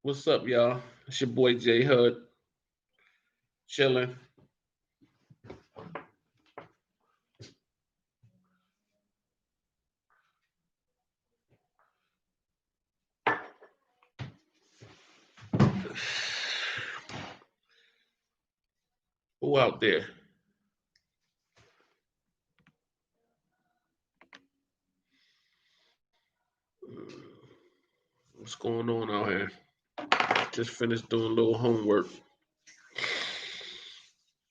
What's up, y'all? It's your boy J Hud, chilling. Who out there? What's going on out here? Just finished doing a little homework.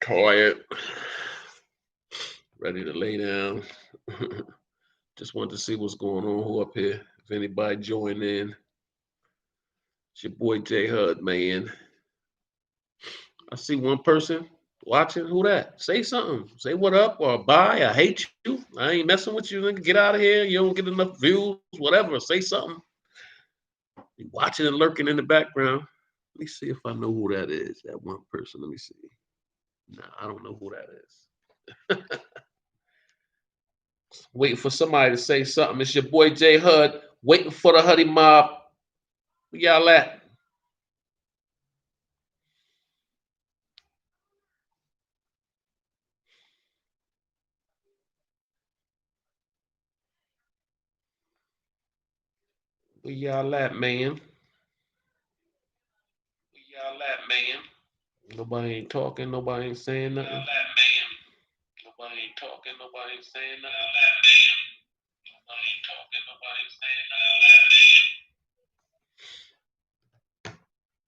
Quiet, ready to lay down. Just wanted to see what's going on. Who up here? If anybody join in, it's your boy J Hud, man. I see one person watching. Who that? Say something. Say what up or bye. I hate you. I ain't messing with you. Nigga. Get out of here. You don't get enough views. Whatever. Say something. You watching and lurking in the background. Let me see if I know who that is. That one person. Let me see. Nah, I don't know who that is. Waiting for somebody to say something. It's your boy J Hud. Waiting for the Huddy Mob. Where y'all at? Where y'all at, man? Where y'all at, man? Nobody ain't talking. Nobody ain't saying nothing. Where y'all at, man? Nobody ain't talking. Nobody ain't saying nothing. Nobody ain't talking. Nobody ain't saying nothing.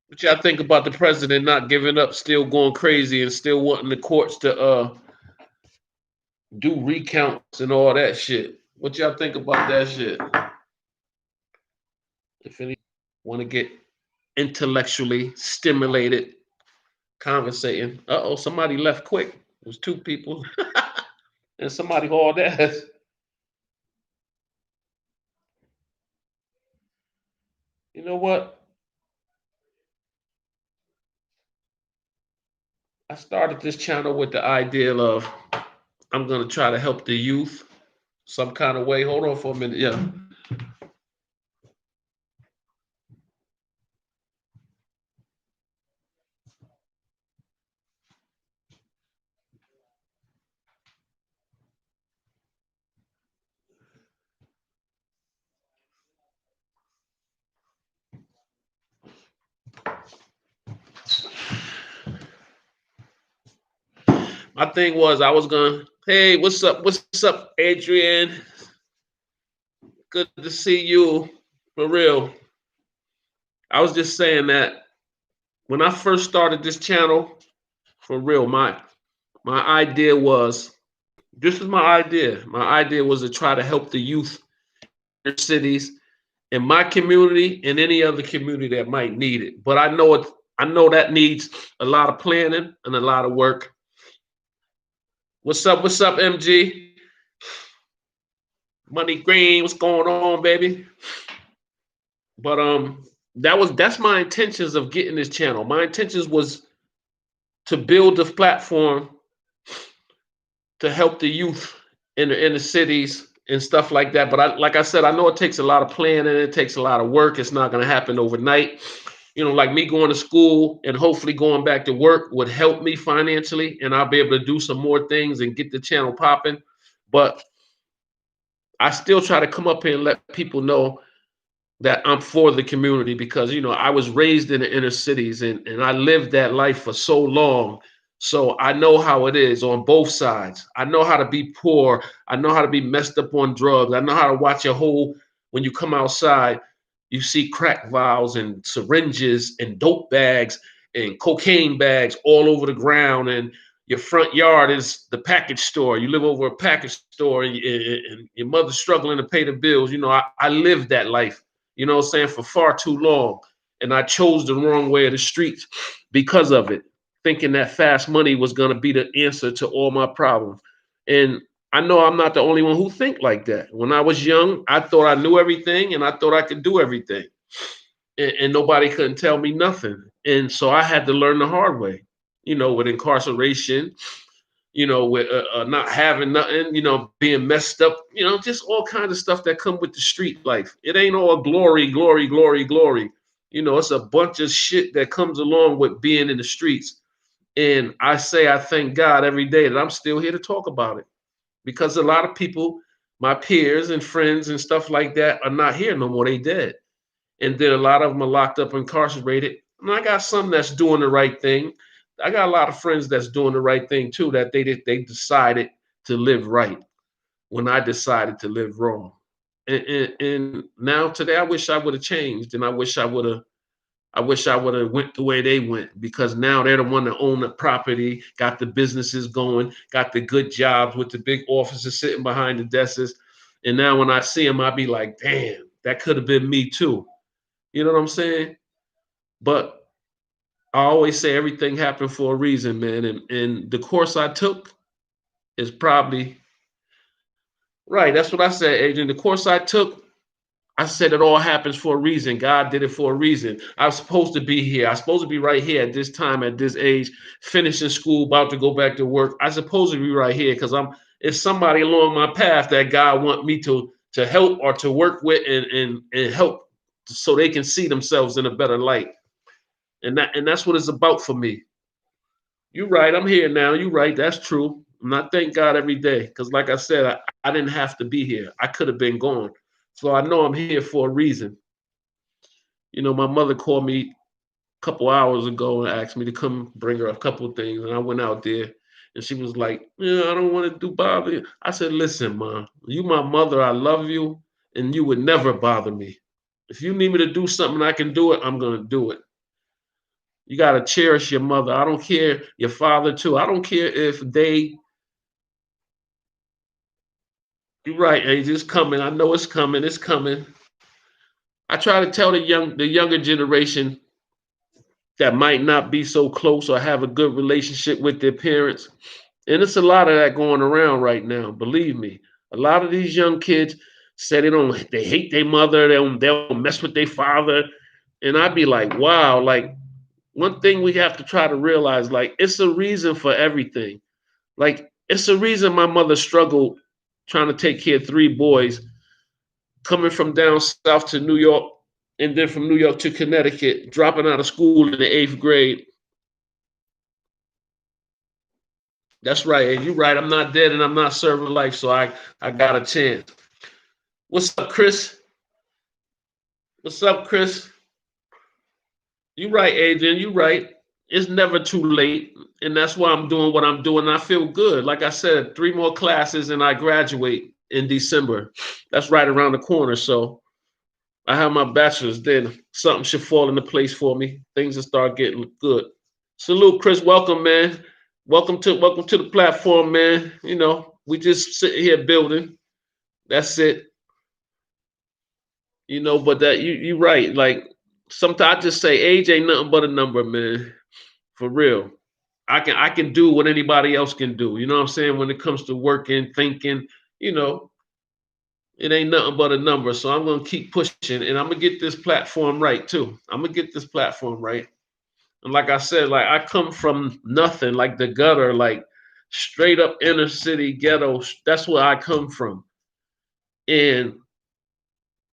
What y'all think about the president not giving up, still going crazy, and still wanting the courts to do recounts and all that shit? What y'all think about that shit? If any want to get intellectually stimulated, conversating. Uh oh, somebody left quick. It was two people, and somebody hauled ass. You know what? I started this channel with the idea of I'm gonna try to help the youth some kind of way. Hold on for a minute. Yeah. My thing was I was gonna, hey, what's up? What's up, Adrian? Good to see you. For real. I was just saying that when I first started this channel, for real, my idea was this is my idea. My idea was to try to help the youth in cities in my community and any other community that might need it. But I know that needs a lot of planning and a lot of work. What's up? What's up, MG? Money Green, what's going on, baby? But that's my intentions of getting this channel. My intentions was to build a platform to help the youth in the cities and stuff like that. But like I said, I know it takes a lot of planning. It takes a lot of work. It's not going to happen overnight. You know, like me going to school and hopefully going back to work would help me financially, and I'll be able to do some more things and get the channel popping. But I still try to come up here and let people know that I'm for the community because I was raised in the inner cities and I lived that life for so long. So I know how it is on both sides. I know how to be poor. I know how to be messed up on drugs. I know how to watch a whole when you come outside, you see crack vials and syringes and dope bags and cocaine bags all over the ground and your front yard is the package store. You live over a package store and your mother's struggling to pay the bills. I lived that life, what I'm saying, for far too long. And I chose the wrong way of the streets because of it, thinking that fast money was going to be the answer to all my problems. And I know I'm not the only one who think like that. When I was young, I thought I knew everything and I thought I could do everything. And nobody couldn't tell me nothing. And so I had to learn the hard way, with incarceration, with not having nothing, being messed up, just all kinds of stuff that come with the street life. It ain't all glory, glory, glory, glory. You know, it's a bunch of shit that comes along with being in the streets. And I say I thank God every day that I'm still here to talk about it, because a lot of people, my peers and friends and stuff like that, are not here no more. They dead. And then a lot of them are locked up, incarcerated. And I got some that's doing the right thing. I got a lot of friends that's doing the right thing too, that they decided to live right when I decided to live wrong. And now today, I wish I would have changed, and I wish I would have went the way they went, because now they're the one that own the property, got the businesses going, got the good jobs with the big offices sitting behind the desks. And now when I see them, I be like, damn, that could have been me too. You know what I'm saying? But I always say everything happened for a reason, man. And the course I took is probably right. That's what I said, Adrian. The course I took, I said it all happens for a reason. God did it for a reason. I was supposed to be here. I was supposed to be right here at this time, at this age, finishing school, about to go back to work. I supposed to be right here because it's somebody along my path that God want me to help or to work with and help so they can see themselves in a better light. And that's what it's about for me. You're right. I'm here now. You're right. That's true. And I thank God every day because, like I said, I didn't have to be here. I could have been gone. So I know I'm here for a reason. You know, my mother called me a couple hours ago and asked me to come bring her a couple of things, and I went out there, and she was like, "Yeah, I don't want to do bother you." I said, "Listen, ma, you my mother. I love you, and you would never bother me. If you need me to do something, I can do it. I'm gonna do it. You gotta cherish your mother. I don't care your father too. I don't care if they." You're right, Age. It's coming. I know it's coming. It's coming. I try to tell the younger generation that might not be so close or have a good relationship with their parents. And it's a lot of that going around right now. Believe me, a lot of these young kids say they hate their mother, they'll mess with their father. And I'd be like, wow, like one thing we have to try to realize, like it's a reason for everything. Like it's a reason my mother struggled trying to take care of three boys, coming from down south to New York, and then from New York to Connecticut, dropping out of school in the eighth grade. That's right. And you're right. I'm not dead and I'm not serving life, so I got a chance. What's up, Chris? What's up, Chris? You're right, Adrian. You're right. It's never too late, and that's why I'm doing what I'm doing. I feel good. Like I said, three more classes and I graduate in December. That's right around the corner. So I have my bachelor's. Then something should fall into place for me. Things will start getting good. Salute, Chris. Welcome, man. Welcome to the platform, man. You know, we just sitting here building. That's it. You know, but that you right. Like sometimes I just say age ain't nothing but a number, man. For real. I can do what anybody else can do. You know what I'm saying? When it comes to working, thinking, you know, it ain't nothing but a number. So I'm gonna keep pushing and I'm gonna get this platform right too. I'm gonna get this platform right. And like I said, like I come from nothing, like the gutter, like straight up inner city ghetto. That's where I come from. And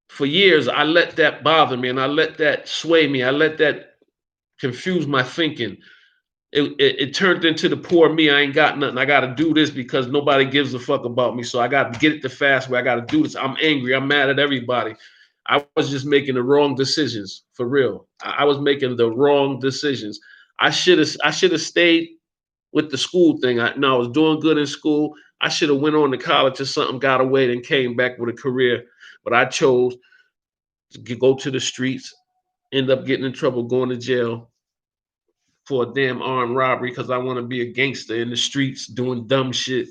for years, I let that bother me and I let that sway me. I let that confuse my thinking. It turned into the poor me. I ain't got nothing. I got to do this because nobody gives a fuck about me. So I got to get it the fast way. I got to do this. I'm angry. I'm mad at everybody. I was just making the wrong decisions for real. I was making the wrong decisions. I should have stayed with the school thing. I was doing good in school. I should have went on to college or something, got away, and came back with a career. But I chose to go to the streets, end up getting in trouble, going to jail for a damn armed robbery because I want to be a gangster in the streets doing dumb shit.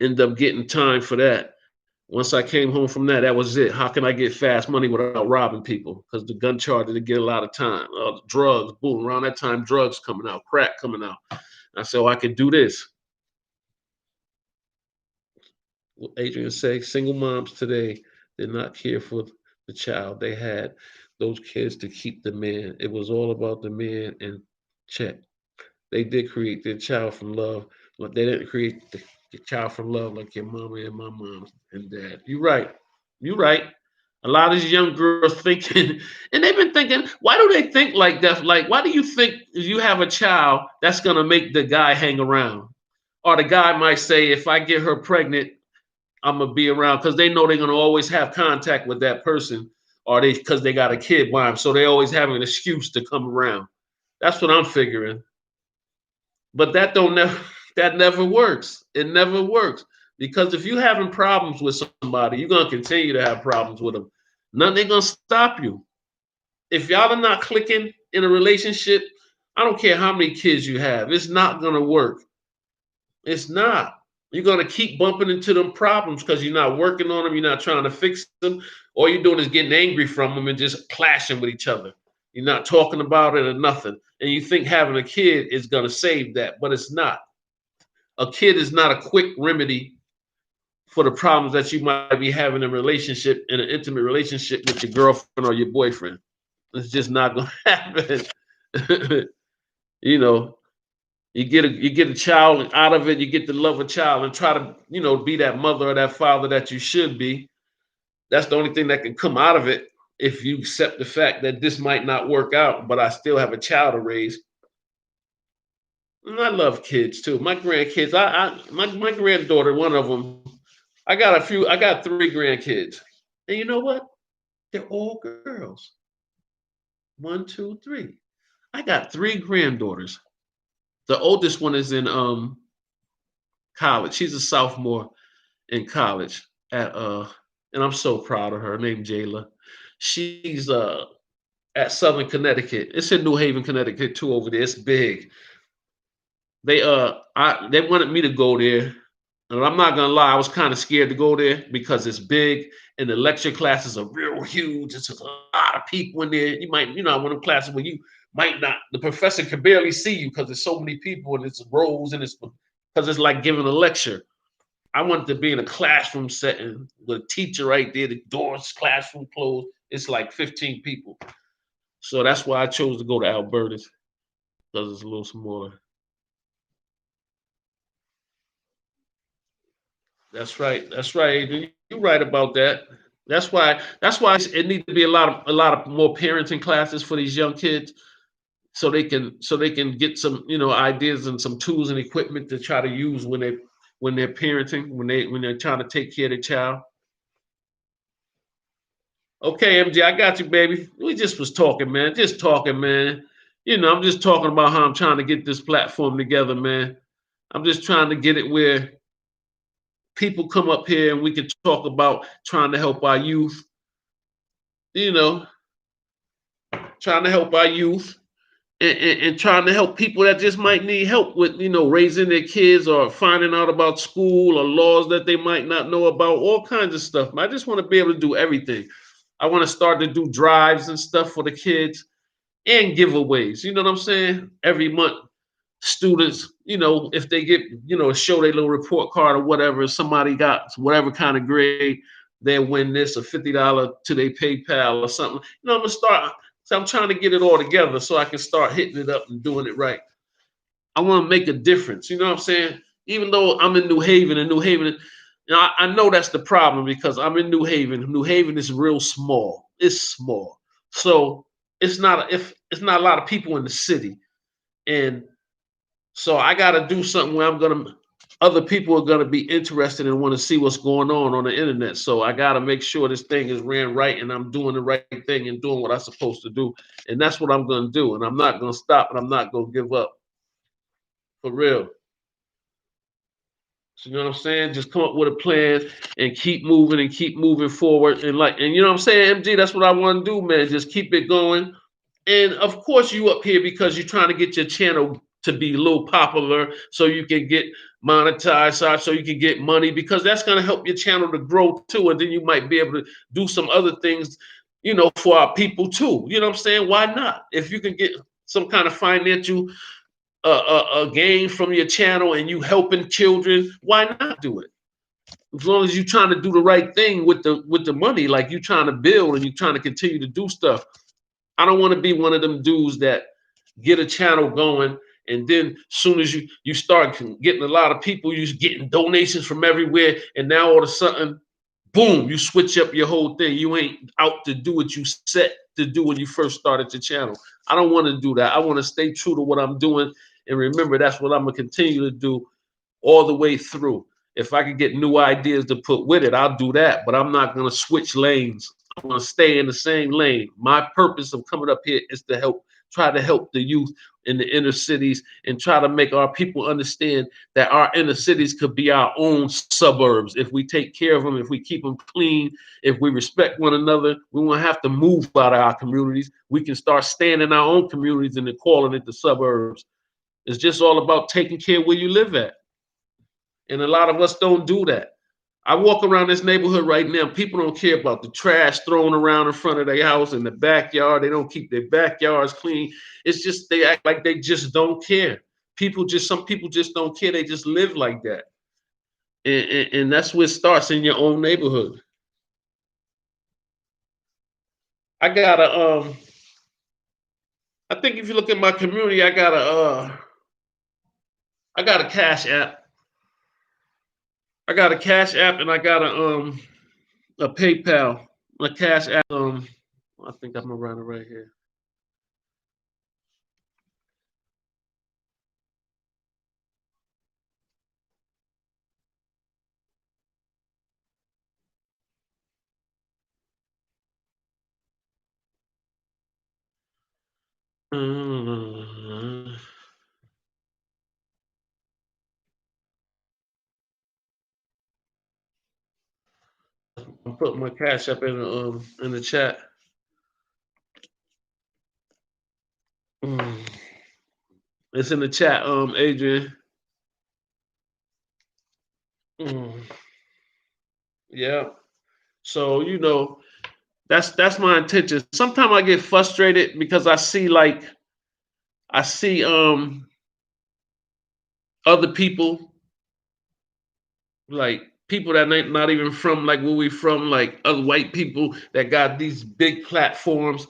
End up getting time for that. Once I came home from that, that was it. How can I get fast money without robbing people? Because the gun charge didn't get a lot of time. Drugs, boom. Around that time, drugs coming out, crack coming out. I said, oh, I could do this. Adrian say single moms today did not care for the child. They had those kids to keep the man. It was all about the man and check. They did create their child from love, but they didn't create the child from love like your mama and my mom and dad. You're right. You're right. A lot of these young girls thinking, and they've been thinking, why do they think like that? Like, why do you think you have a child that's gonna make the guy hang around? Or the guy might say, if I get her pregnant, I'm gonna be around because they know they're gonna always have contact with that person, or they because they got a kid by them, so they always have an excuse to come around. That's what I'm figuring. But that don't never that never works. It never works because if you're having problems with somebody, you're gonna continue to have problems with them. Nothing ain't gonna stop you. If y'all are not clicking in a relationship, I don't care how many kids you have, it's not gonna work. It's not. You're gonna keep bumping into them problems because you're not working on them, you're not trying to fix them. All you're doing is getting angry from them and just clashing with each other. You're not talking about it or nothing. And you think having a kid is gonna save that, but it's not. A kid is not a quick remedy for the problems that you might be having in a relationship, in an intimate relationship with your girlfriend or your boyfriend. It's just not gonna happen. you know, you get a child out of it, you get to love a child and try to, be that mother or that father that you should be. That's the only thing that can come out of it if you accept the fact that this might not work out, but I still have a child to raise. And I love kids too. My grandkids, my granddaughter, one of them, I got three grandkids. And you know what? They're all girls. One, two, three. I got three granddaughters. The oldest one is in college. She's a sophomore in college at and I'm so proud of her. Her name Jayla. She's at Southern Connecticut. It's in New Haven, Connecticut too over there. It's big. They wanted me to go there. And I'm not gonna lie, I was kind of scared to go there because it's big and the lecture classes are real huge. It's a lot of people in there. You might, one of them classes where you might not, the professor can barely see you because there's so many people and it's rows and it's because it's like giving a lecture. I wanted to be in a classroom setting with a teacher right there, the doors, classroom closed. It's like 15 people. So that's why I chose to go to Alberta's because it's a little smaller. That's right. That's right, Adrian. You're right about that. That's why it needs to be a lot of more parenting classes for these young kids so they can get some, ideas and some tools and equipment to try to use when they're parenting, when they're trying to take care of their child. Okay, MJ, I got you, baby. We just was talking, man. Just talking, man. I'm just talking about how I'm trying to get this platform together, man. I'm just trying to get it where people come up here and we can talk about trying to help our youth, you know, trying to help our youth and trying to help people that just might need help with, raising their kids or finding out about school or laws that they might not know about, all kinds of stuff. I just want to be able to do everything. I want to start to do drives and stuff for the kids and giveaways. You know what I'm saying? Every month, students, if they get, show their little report card or whatever, somebody got whatever kind of grade, they win this a $50 to their PayPal or something. I'm gonna start. So I'm trying to get it all together so I can start hitting it up and doing it right. I want to make a difference. You know what I'm saying? Even though I'm in New Haven and New Haven, I know that's the problem because I'm in New Haven. New Haven is real small. It's small. So it's not a lot of people in the city. And so I got to do something where other people are going to be interested and want to see what's going on the internet. So I got to make sure this thing is ran right and I'm doing the right thing and doing what I'm supposed to do. And that's what I'm going to do. And I'm not going to stop and I'm not going to give up for real. So, you know what I'm saying? Just come up with a plan and keep moving forward. And you know what I'm saying, MG, that's what I want to do, man. Just keep it going. And of course, you up here because you're trying to get your channel to be a little popular so you can get monetized, so you can get money because that's going to help your channel to grow too. And then you might be able to do some other things, for our people too. You know what I'm saying? Why not? If you can get some kind of financial gain from your channel and you helping children, why not do it? As long as you're trying to do the right thing with the money, like you're trying to build and you're trying to continue to do stuff. I don't want to be one of them dudes that get a channel going and then soon as you start getting a lot of people, you're getting donations from everywhere, and now all of a sudden, boom, you switch up your whole thing. You ain't out to do what you set to do when you first started your channel. I don't want to do that. I want to stay true to what I'm doing. And remember, that's what I'm going to continue to do all the way through. If I could get new ideas to put with it, I'll do that. But I'm not going to switch lanes. I'm going to stay in the same lane. My purpose of coming up here is to try to help the youth in the inner cities and try to make our people understand that our inner cities could be our own suburbs if we take care of them, if we keep them clean, if we respect one another. We won't have to move out of our communities. We can start staying in our own communities and then calling it the suburbs. It's just all about taking care of where you live at. And a lot of us don't do that. I walk around this neighborhood right now. People don't care about the trash thrown around in front of their house in the backyard. They don't keep their backyards clean. It's just they act like they just don't care. Some people just don't care. They just live like that. And that's where it starts in your own neighborhood. I got I think if you look at my community, I got a Cash App. I got a Cash App and I got a PayPal, a Cash App. I think I'm gonna run it right here. I'm putting my Cash App in the chat. It's in the chat, Adrian. Yeah. So that's my intention. Sometimes I get frustrated because I see other people, like people that ain't not even from like where we from, like other white people that got these big platforms,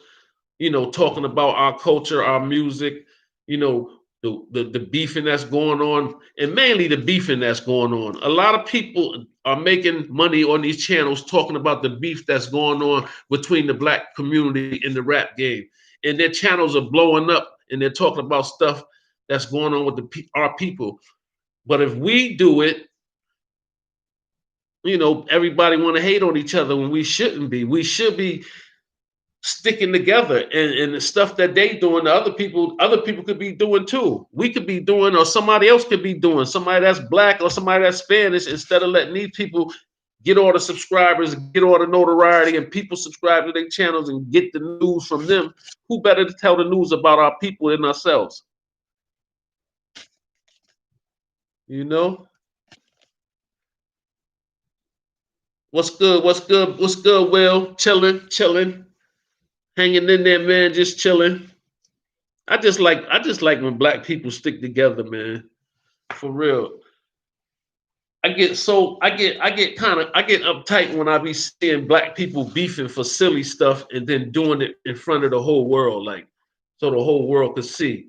talking about our culture, our music, the beefing that's going on, and mainly the beefing that's going on. A lot of people are making money on these channels talking about the beef that's going on between the black community and the rap game, and their channels are blowing up, and they're talking about stuff that's going on with our people. But if we do it, everybody want to hate on each other when we shouldn't be. We should be sticking together, and the stuff that they doing, the other people could be doing too. We could be doing, or somebody else could be doing, somebody that's black or somebody that's Spanish, instead of letting these people get all the subscribers, get all the notoriety, and people subscribe to their channels and get the news from them. Who better to tell the news about our people than ourselves? What's good? What's good? What's good, Will? Chilling. Hanging in there, man, just chilling. I just like when black people stick together, man. For real. I get uptight when I be seeing black people beefing for silly stuff and then doing it in front of the whole world, like so the whole world could see.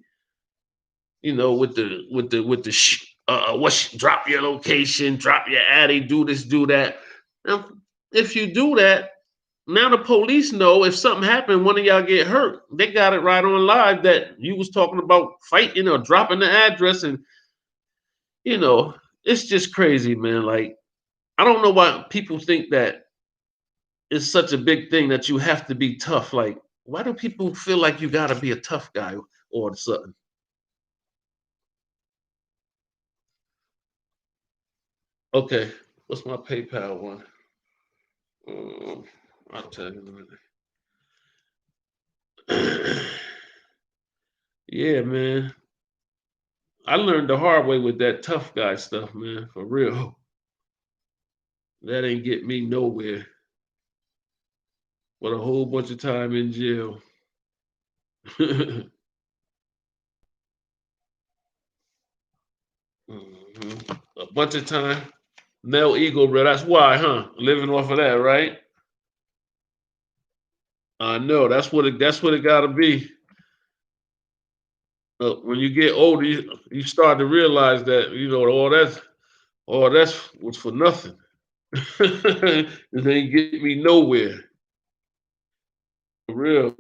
Drop your location, drop your addy, do this, do that. Now, if you do that, now the police know if something happened, one of y'all get hurt. They got it right on live that you was talking about fighting or dropping the address, and it's just crazy, man. Like, I don't know why people think that it's such a big thing that you have to be tough. Like, why do people feel like you gotta be a tough guy or something? Okay, what's my PayPal one? I'll tell you in a minute. Yeah, man. I learned the hard way with that tough guy stuff, man. For real. That ain't get me nowhere. But a whole bunch of time in jail. A bunch of time. Mel Eagle, bro. That's why, huh? Living off of that, right? I know. That's what it gotta be. When you get older, you start to realize that all that's was for nothing. This ain't get me nowhere. For real.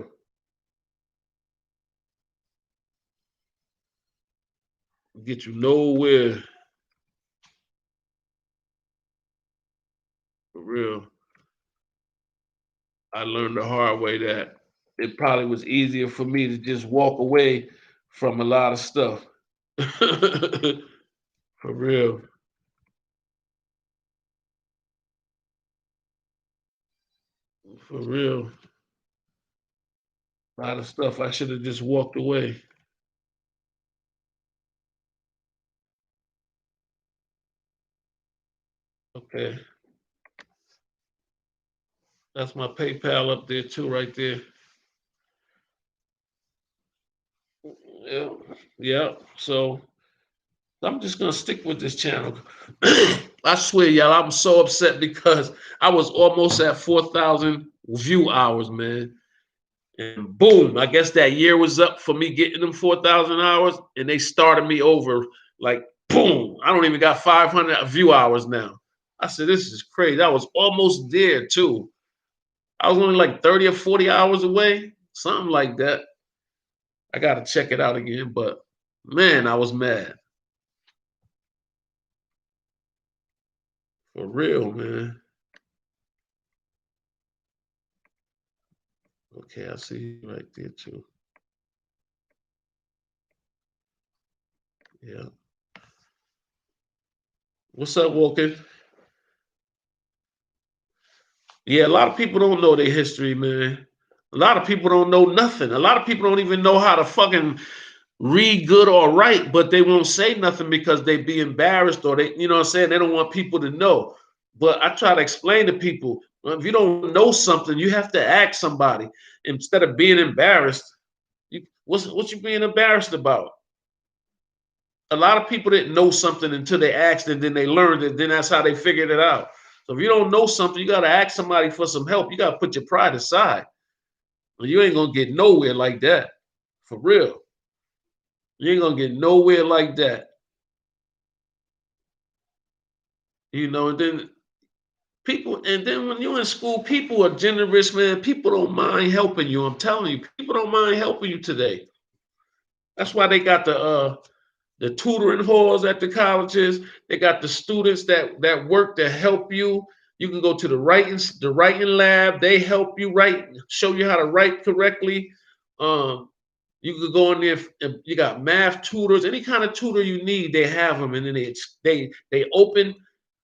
Get you nowhere. For real. I learned the hard way that it probably was easier for me to just walk away from a lot of stuff. For real. For real. A lot of stuff I should have just walked away. Okay. That's my PayPal up there too, right there. Yeah. Yeah. So I'm just gonna stick with this channel. I swear, y'all, I'm so upset because I was almost at 4,000 view hours, man. And boom, I guess that year was up for me getting them 4,000 hours, and they started me over like boom. I don't even got 500 view hours now. I said, this is crazy. I was almost there too. I was only like 30 or 40 hours away, something like that. I got to check it out again, but man, I was mad. For real, man. Okay, I see you right there too. Yeah. What's up, Walker? Yeah, a lot of people don't know their history, man. A lot of people don't know nothing. A lot of people don't even know how to fucking read good or write, but they won't say nothing because they be embarrassed or they, you know what I'm saying? They don't want people to know. But I try to explain to people, well, if you don't know something, you have to ask somebody instead of being embarrassed. What you being embarrassed about? A lot of people didn't know something until they asked and then they learned it. Then that's how they figured it out. So if you don't know something, you got to ask somebody for some help. You got to put your pride aside. You ain't gonna get nowhere like that, for real. You ain't gonna get nowhere like that, And then when you're in school, people are generous, man. People don't mind helping you. I'm telling you, people don't mind helping you today. That's why they got the tutoring halls at the colleges. They got the students that work to help you. You can go to the writing lab. They help you write, show you how to write correctly. Um, you could go in there. If you got math tutors, any kind of tutor you need, they have them, and then they open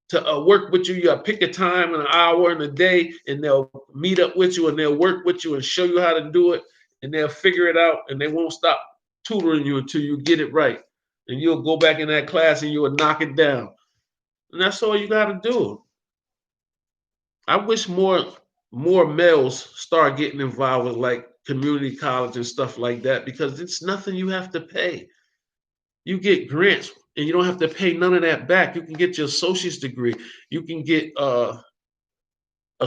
to work with you. You got to pick a time and an hour and a day, and they'll meet up with you and they'll work with you and show you how to do it, and they'll figure it out, and they won't stop tutoring you until you get it right. And you'll go back in that class and you'll knock it down. And that's all you got to do. I wish more males start getting involved with like community college and stuff like that because it's nothing you have to pay. You get grants and you don't have to pay none of that back. You can get your associate's degree. You can get a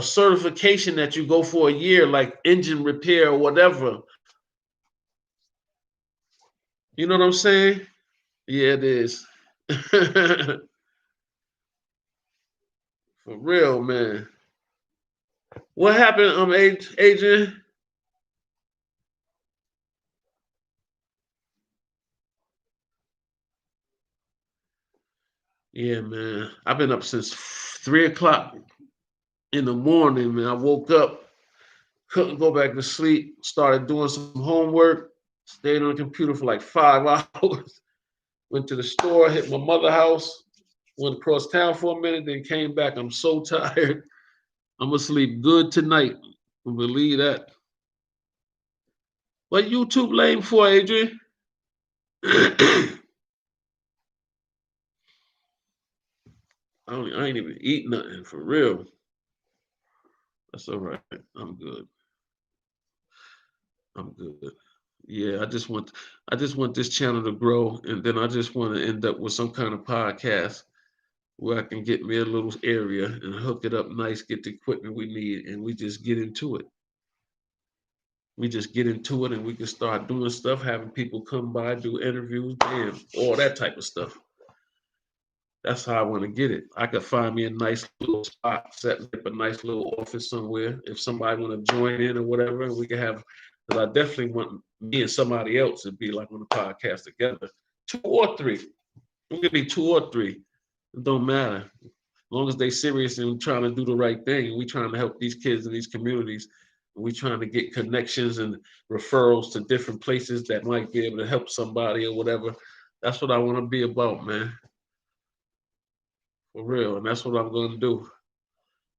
certification that you go for a year, like engine repair or whatever. You know what I'm saying? Yeah, it is. For real, man. What happened, Adrian? Yeah, man. I've been up since 3 o'clock in the morning, man. I woke up, couldn't go back to sleep, started doing some homework, stayed on the computer for like 5 hours, went to the store, hit my mother house, went across town for a minute, then came back. I'm so tired. I'm gonna sleep good tonight. Believe that. What YouTube lame for, Adrian? I ain't even eat nothing for real. That's all right. I'm good. I'm good. Yeah, I just want this channel to grow, and then I just want to end up with some kind of podcast where I can get me a little area and hook it up nice, get the equipment we need, and we just get into it. We just get into it, and we can start doing stuff, having people come by, do interviews, bam, all that type of stuff. That's how I want to get it. I could find me a nice little spot, set up a nice little office somewhere. If somebody want to join in or whatever, and we can have. Because I definitely want me and somebody else to be like on the podcast together, 2 or 3. We could be 2 or 3. It don't matter. As long as they serious and trying to do the right thing. We trying to help these kids in these communities. We trying to get connections and referrals to different places that might be able to help somebody or whatever. That's what I want to be about, man. For real. And that's what I'm going to do.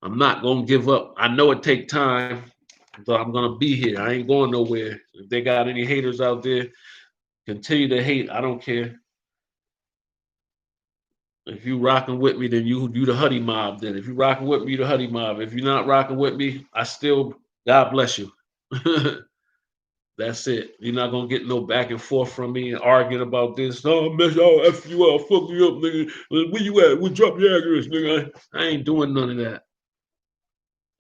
I'm not going to give up. I know it take time, but I'm going to be here. I ain't going nowhere. If they got any haters out there, continue to hate. I don't care. If you rocking with me, then you the Huddy Mob. Then if you rocking with me, you the Huddy Mob. If you're not rocking with me, I still God bless you. That's it. You're not gonna get no back and forth from me and arguing about this. Oh, mess y'all F you up, fuck you up, nigga. Where you at? We drop your address, nigga. I ain't doing none of that.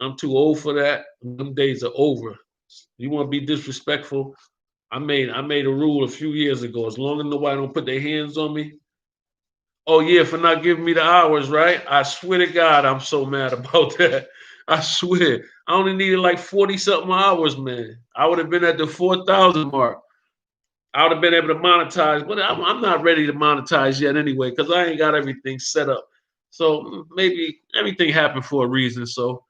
I'm too old for that. Them days are over. You want to be disrespectful? I made a rule a few years ago. As long as nobody don't put their hands on me. Oh yeah, for not giving me the hours, right? I swear to God, I'm so mad about that. I swear. I only needed like 40 something hours, man. I would have been at the 4,000 mark. I would have been able to monetize, but I'm not ready to monetize yet anyway, because I ain't got everything set up. So maybe everything happened for a reason. So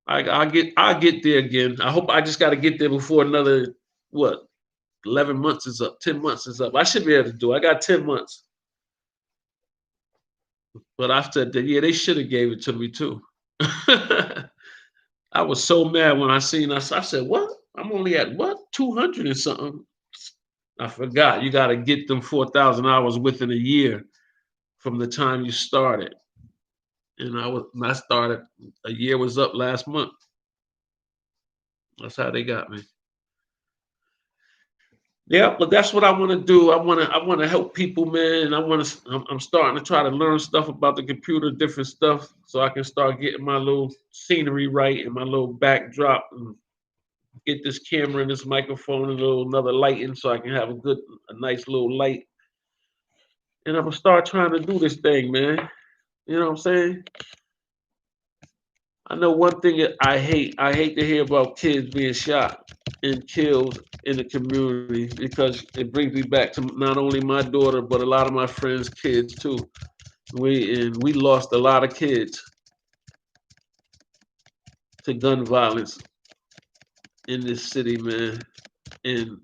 I'll get there again. I hope I just got to get there before another what 11 months is up, 10 months is up. I should be able to do it. I got 10 months. But I said that, yeah, they should have gave it to me too. I was so mad when I seen us. I said, what? I'm only at what? 200 and something. I forgot. You got to get them 4,000 hours within a year from the time you started. And when I started, a year was up last month. That's how they got me. Yeah, but that's what I want to do. I want to help people, man. And I'm starting to try to learn stuff about the computer, different stuff, so I can start getting my little scenery right and my little backdrop and get this camera and this microphone and another lighting so I can have a nice little light. And I'm gonna start trying to do this thing, man. You know what I'm saying? I know one thing that I hate. I hate to hear about kids being shot and killed in the community because it brings me back to not only my daughter but a lot of my friends' kids too. We lost a lot of kids to gun violence in this city, man. And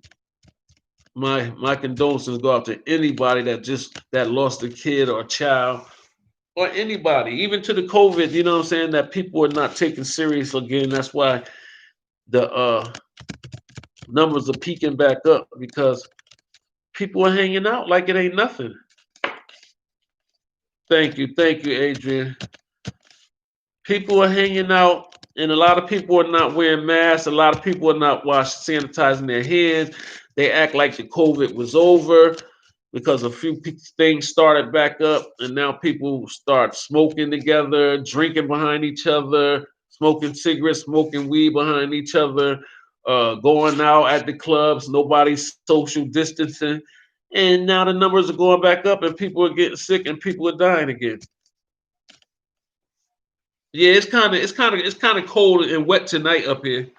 my condolences go out to anybody that lost a kid or a child or anybody, even to the COVID. You know what I'm saying? That people are not taken serious again. That's why the numbers are peaking back up because people are hanging out like it ain't nothing. Thank you, Adrian. People are hanging out, and a lot of people are not wearing masks. A lot of people are not sanitizing their hands. They act like the COVID was over because a few things started back up, and now people start smoking together, drinking behind each other, smoking cigarettes, smoking weed behind each other, going out at the clubs. Nobody's social distancing, and now the numbers are going back up, and people are getting sick, and people are dying again. Yeah, it's kind of cold and wet tonight up here.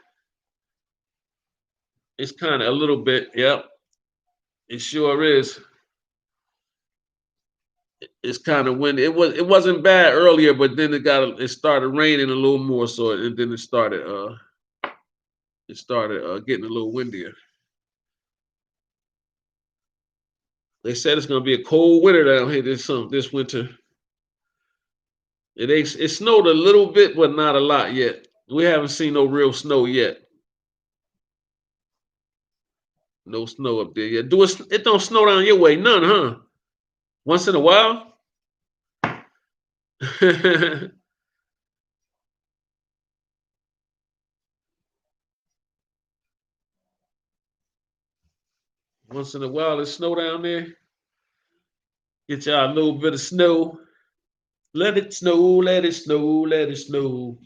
It's kind of a little bit. Yep, it sure is. It's kind of windy. It wasn't bad earlier, but then it started raining a little more, so and then it started getting a little windier. They said it's gonna be a cold winter down here this winter. It snowed a little bit, but not a lot yet. We haven't seen no real snow yet. No snow up there yet. It don't snow down your way, none, huh? Once in a while. Once in a while, it snow down there. Get y'all a little bit of snow. Let it snow, let it snow, let it snow.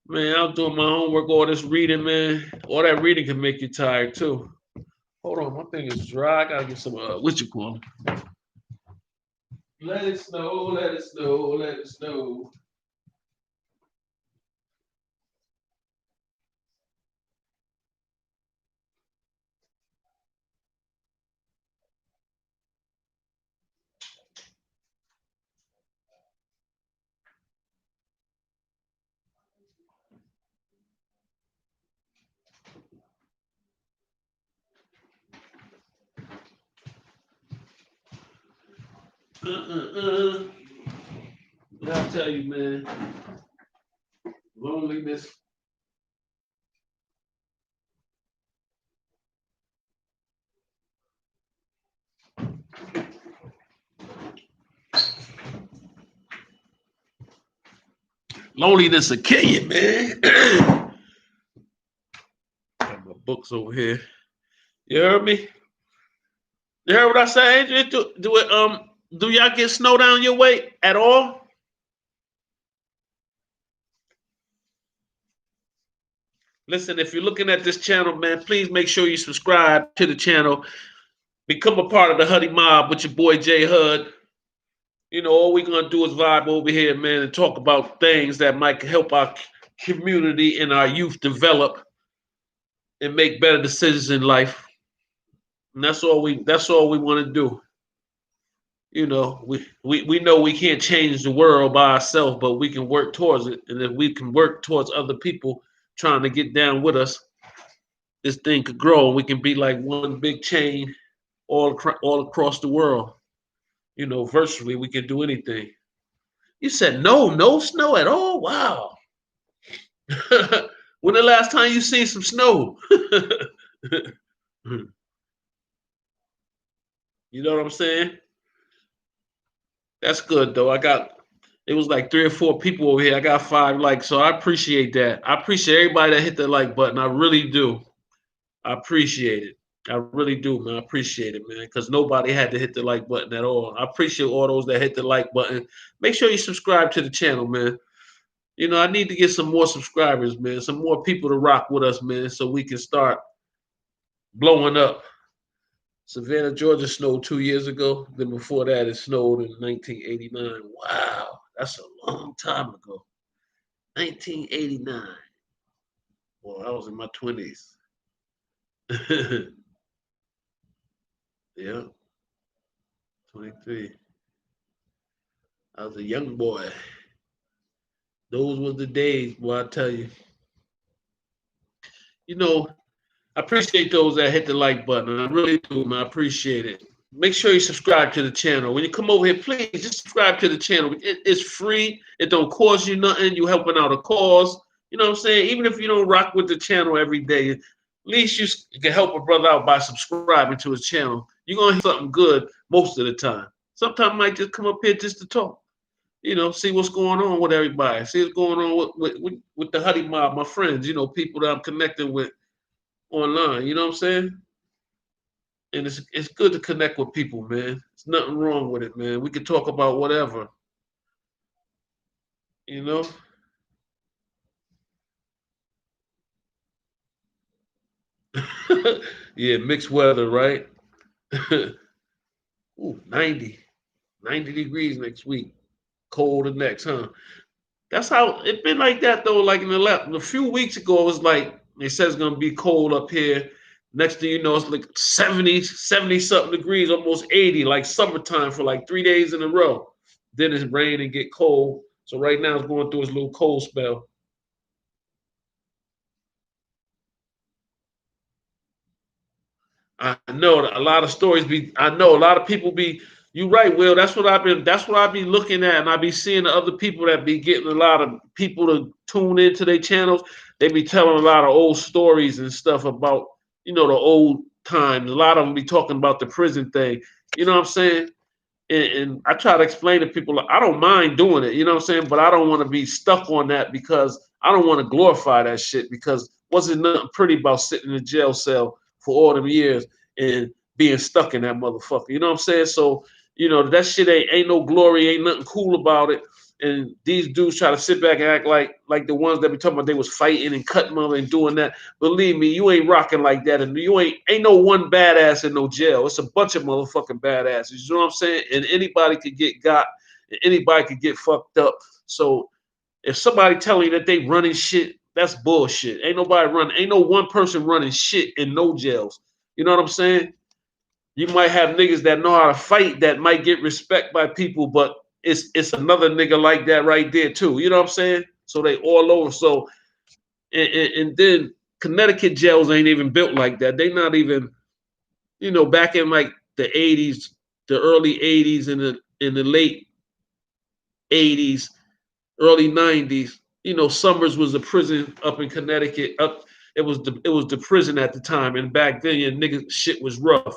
Man, I was doing my homework, all this reading, man. All that reading can make you tired too. Hold on, my thing is dry. I gotta get some what you call 'em? Let it snow, let it snow, let it snow. What I tell you, man, loneliness. Loneliness will kill you, man. Got my books over here. You heard me? You heard what I said, Adrian? Do y'all get snow down your way at all? Listen, if you're looking at this channel, man, please make sure you subscribe to the channel. Become a part of the Huddy Mob with your boy Jay Hud. You know, all we're gonna do is vibe over here, man, and talk about things that might help our community and our youth develop and make better decisions in life. And that's all we want to do. You know, we know we can't change the world by ourselves, but we can work towards it. And if we can work towards other people trying to get down with us, this thing could grow. We can be like one big chain all across the world. You know, virtually we can do anything. You said no snow at all? Wow. When the last time you seen some snow? You know what I'm saying? That's good though. It was like 3 or 4 people over here. I got 5 likes, so I appreciate that. I appreciate everybody that hit the like button. I really do. I appreciate it. I really do, man. I appreciate it, man. Because nobody had to hit the like button at all. I appreciate all those that hit the like button. Make sure you subscribe to the channel, man. You know, I need to get some more subscribers, man. Some more people to rock with us, man, so we can start blowing up. Savannah, Georgia snowed 2 years ago. Then before that, it snowed in 1989. Wow, that's a long time ago. 1989. Well, I was in my 20s. Yeah, 23. I was a young boy. Those were the days, boy, I tell you. You know, I appreciate those that hit the like button. I really do, man. I appreciate it. Make sure you subscribe to the channel. When you come over here, please just subscribe to the channel. It's free. It don't cost you nothing. You helping out a cause. You know what I'm saying? Even if you don't rock with the channel every day, at least you can help a brother out by subscribing to his channel. You're gonna hear something good most of the time. Sometimes I might just come up here just to talk. You know, see what's going on with everybody. See what's going on with the Huddy Mob, my friends. You know, people that I'm connecting with online. You know what I'm saying? And it's good to connect with people, man. There's nothing wrong with it, man. We can talk about whatever, you know. Yeah, mixed weather, right? Ooh, 90 degrees next week. Cold the next, huh? That's how it been like that though. Like a few weeks ago, it was like they said it's gonna be cold up here. Next thing you know, it's like 70 something degrees, almost 80, like summertime for like 3 days in a row. Then it's rain and get cold. So right now it's going through its little cold spell. I know a lot of stories be. I know a lot of people be. You right, Will. That's what I've been looking at, and I be seeing the other people that be getting a lot of people to tune into their channels. They be telling a lot of old stories and stuff about the old times. A lot of them be talking about the prison thing. You know what I'm saying? And I try to explain to people like, I don't mind doing it. You know what I'm saying? But I don't want to be stuck on that because I don't want to glorify that shit because wasn't nothing pretty about sitting in a jail cell for all them years and being stuck in that motherfucker. You know what I'm saying? So, that shit ain't no glory, ain't nothing cool about it. and these dudes try to sit back and act like the ones that be talking about they was fighting and cutting them and doing that. Believe me, you ain't rocking like that, and you ain't no one badass in no jail. It's a bunch of motherfucking badasses. You know what I'm saying? And anybody could get got, and anybody could get fucked up. So if somebody telling you that they running shit, that's bullshit. Ain't nobody running. Ain't no one person running shit in no jails. You know what I'm saying? You might have niggas that know how to fight that might get respect by people, but it's another nigga like that right there too. You know what I'm saying? So they all over. So and then Connecticut jails ain't even built like that. They not even, back in like the 80s, the early 80s and the late 80s, early 90s. Summers was a prison up in Connecticut. It was the prison at the time, and back then your nigga shit was rough.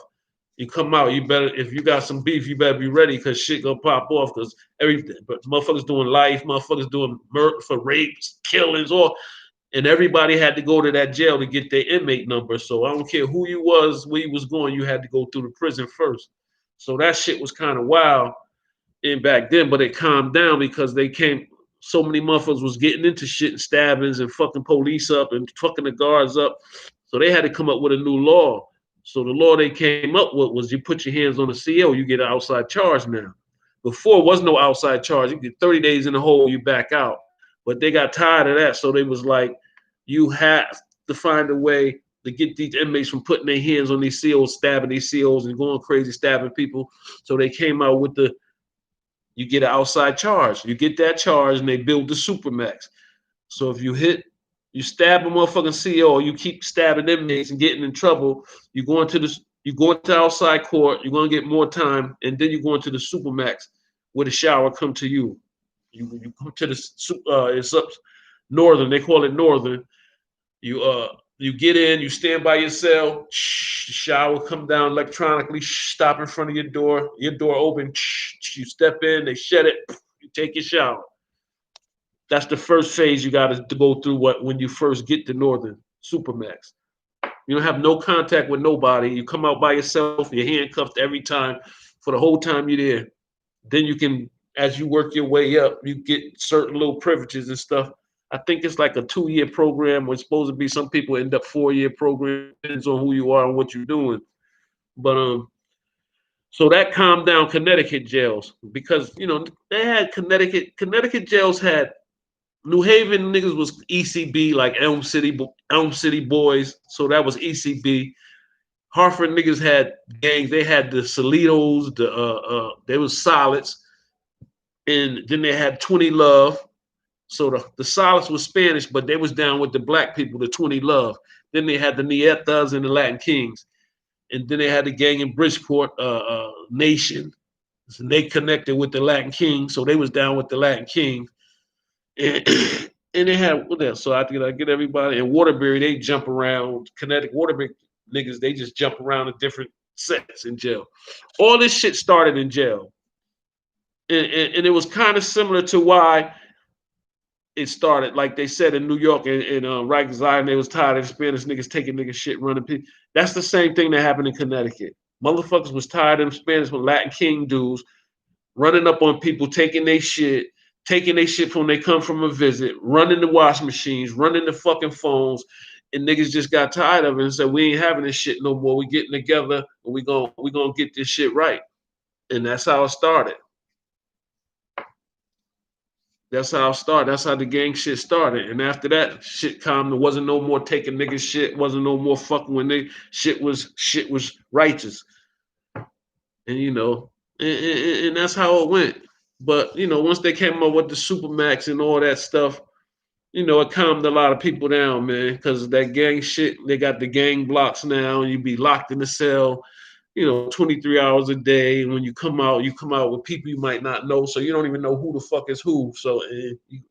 You come out, you better, if you got some beef, you better be ready because shit gonna pop off because everything. But motherfuckers doing life, motherfuckers doing murder for rapes, killings, and everybody had to go to that jail to get their inmate number. So I don't care who you was, where you was going, you had to go through the prison first. So that shit was kind of wild in back then, but it calmed down because they came. So many motherfuckers was getting into shit and stabbings and fucking police up and fucking the guards up. So they had to come up with a new law. So the law they came up with was you put your hands on the CO, you get an outside charge now. Before, was no outside charge. You get 30 days in the hole, you back out. But they got tired of that. So they was like, you have to find a way to get these inmates from putting their hands on these COs, stabbing these COs and going crazy, stabbing people. So they came out with you get an outside charge. You get that charge and they build the Supermax. So if you stab a motherfucking CO, you keep stabbing inmates and getting in trouble, you go into outside court, you're gonna get more time, and then you go into the Supermax where the shower come to you. You come to it's up northern, they call it northern. You get in, you stand by your cell, the shower come down electronically, stop in front of your door open, you step in, they shut it, you take your shower. That's the first phase you got to go through when you first get to Northern Supermax. You don't have no contact with nobody. You come out by yourself, you're handcuffed every time for the whole time you're there. Then you can, as you work your way up, you get certain little privileges and stuff. I think it's like a 2-year program. Where it's supposed to be some people end up 4-year program. Depends on who you are and what you're doing. But so that calmed down Connecticut jails because they had Connecticut jails had New Haven niggas was ECB, like Elm City boys. So that was ECB. Hartford niggas had gangs. They had the Solitos, they was Solids, and then they had 20 Love. So the Solids was Spanish, but they was down with the black people, the 20 Love. Then they had the Nietas and the Latin Kings, and then they had the gang in Bridgeport, Nation. So they connected with the Latin Kings, so they was down with the Latin Kings. And they had what else? So I get everybody in Waterbury. They jump around. Connecticut Waterbury niggas. They just jump around in different sets in jail. All this shit started in jail, and it was kind of similar to why it started. Like they said in New York and Rikers Island, they was tired of Spanish niggas taking niggas shit running people. That's the same thing that happened in Connecticut. Motherfuckers was tired of Spanish with Latin King dudes running up on people, taking their shit when they come from a visit, running the wash machines, running the fucking phones, and niggas just got tired of it and said, we ain't having this shit no more. We getting together and we gonna get this shit right. And that's how it started. That's how it started. That's how the gang shit started. And after that, shit calmed. There wasn't no more taking niggas shit. Wasn't no more fucking when they shit was righteous. And and that's how it went. But once they came up with the Supermax and all that stuff, it calmed a lot of people down, man. Because that gang shit, they got the gang blocks now, and you be locked in the cell, 23 hours a day. And when you come out with people you might not know, so you don't even know who the fuck is who. So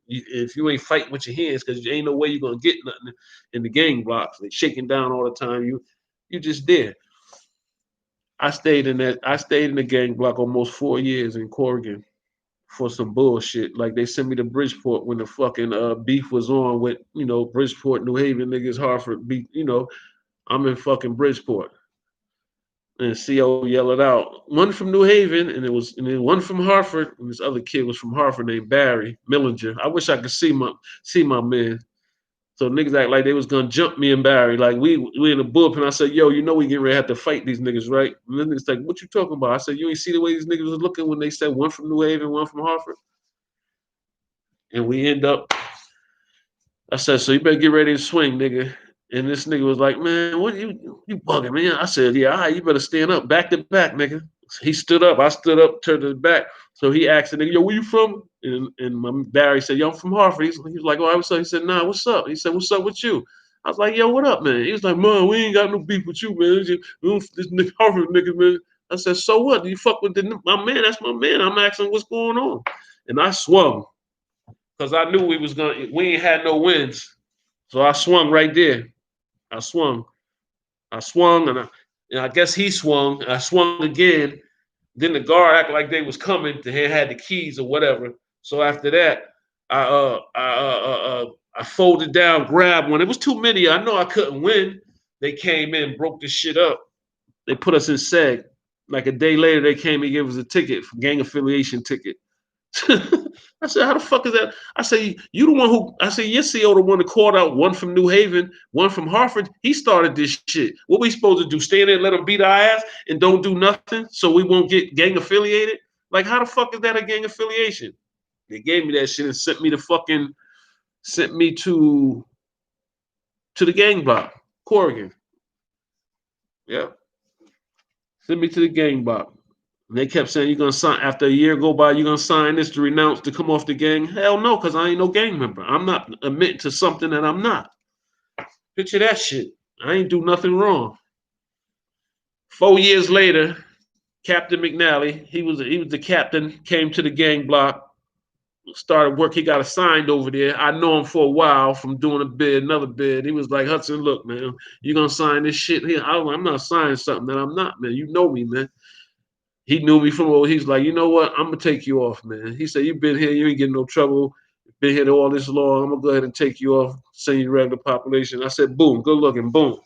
if you ain't fighting with your hands, because there ain't no way you're gonna get nothing in the gang blocks. They shaking down all the time. You just there. I stayed in the gang block almost 4 years in Corrigan for some bullshit. Like they sent me to Bridgeport when the fucking beef was on with, Bridgeport, New Haven niggas, Hartford beef, I'm in fucking Bridgeport. And CO yelled it out. One from New Haven, and then one from Hartford, and this other kid was from Hartford named Barry Millinger. I wish I could see my man. So niggas act like they was gonna jump me and Barry. Like we in the bullpen. I said, yo, you know we getting ready to have to fight these niggas, right? And then niggas like, what you talking about? I said, you ain't see the way these niggas was looking when they said one from New Haven, one from Hartford? And we end up, I said, so you better get ready to swing, nigga. And this nigga was like, man, what you bugging, man? I said, yeah, all right, you better stand up, back to back, nigga. He stood up, I stood up, turned his back. So he asked the nigga, yo, where you from? And my Barry said, yo, I'm from Hartford. He was like, oh, what's up? He said, nah, what's up? He said, what's up with you? I was like, yo, what up, man? He was like, man, we ain't got no beef with you, man. This nigga Hartford nigga, man. I said, so what? Do you fuck with my man? That's my man. I'm asking what's going on. And I swung because I knew we ain't had no wins. So I swung right there. I swung. I swung, and I guess he swung. I swung again. Then the guard acted like they was coming. They had the keys or whatever. So after that, I folded down, grabbed one. It was too many. I know I couldn't win. They came in, broke the shit up. They put us in seg. Like a day later, they came and gave us a ticket, gang affiliation ticket. I said, how the fuck is that? I say, you the one who, I say, your CO the one that called out one from New Haven, one from Hartford. He started this shit. What we supposed to do? Stand there and let him beat our ass and don't do nothing so we won't get gang affiliated? Like, how the fuck is that a gang affiliation? They gave me that shit and sent me to the gang block, Corrigan. Yeah. Sent me to the gang block. And they kept saying, you're going to sign, after a year go by, you're going to sign this to renounce, to come off the gang. Hell no, because I ain't no gang member. I'm not admitting to something that I'm not. Picture that shit. I ain't do nothing wrong. 4 years later, Captain McNally, he was the captain, came to the gang block, started work. He got assigned over there. I know him for a while from doing another bid. He was like, Hudson, look, man, you going to sign this shit here? I'm not signing something that I'm not, man. You know me, man. He knew me from old. He's like, you know what? I'm gonna take you off, man. He said, you've been here, you ain't getting no trouble. Been here all this long. I'm gonna go ahead and take you off, send you to regular population. I said, boom, good looking, boom.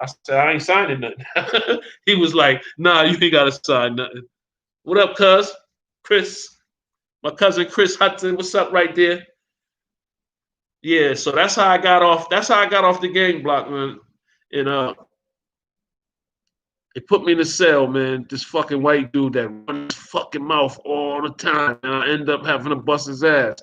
I said, I ain't signing nothing. He was like, nah, you ain't gotta sign nothing. What up, cuz? Chris, my cousin Chris Hudson. What's up right there? Yeah, so that's how I got off. That's how I got off the gang block, man. And they put me in a cell, man. This fucking white dude that runs his fucking mouth all the time, and I end up having to bust his ass.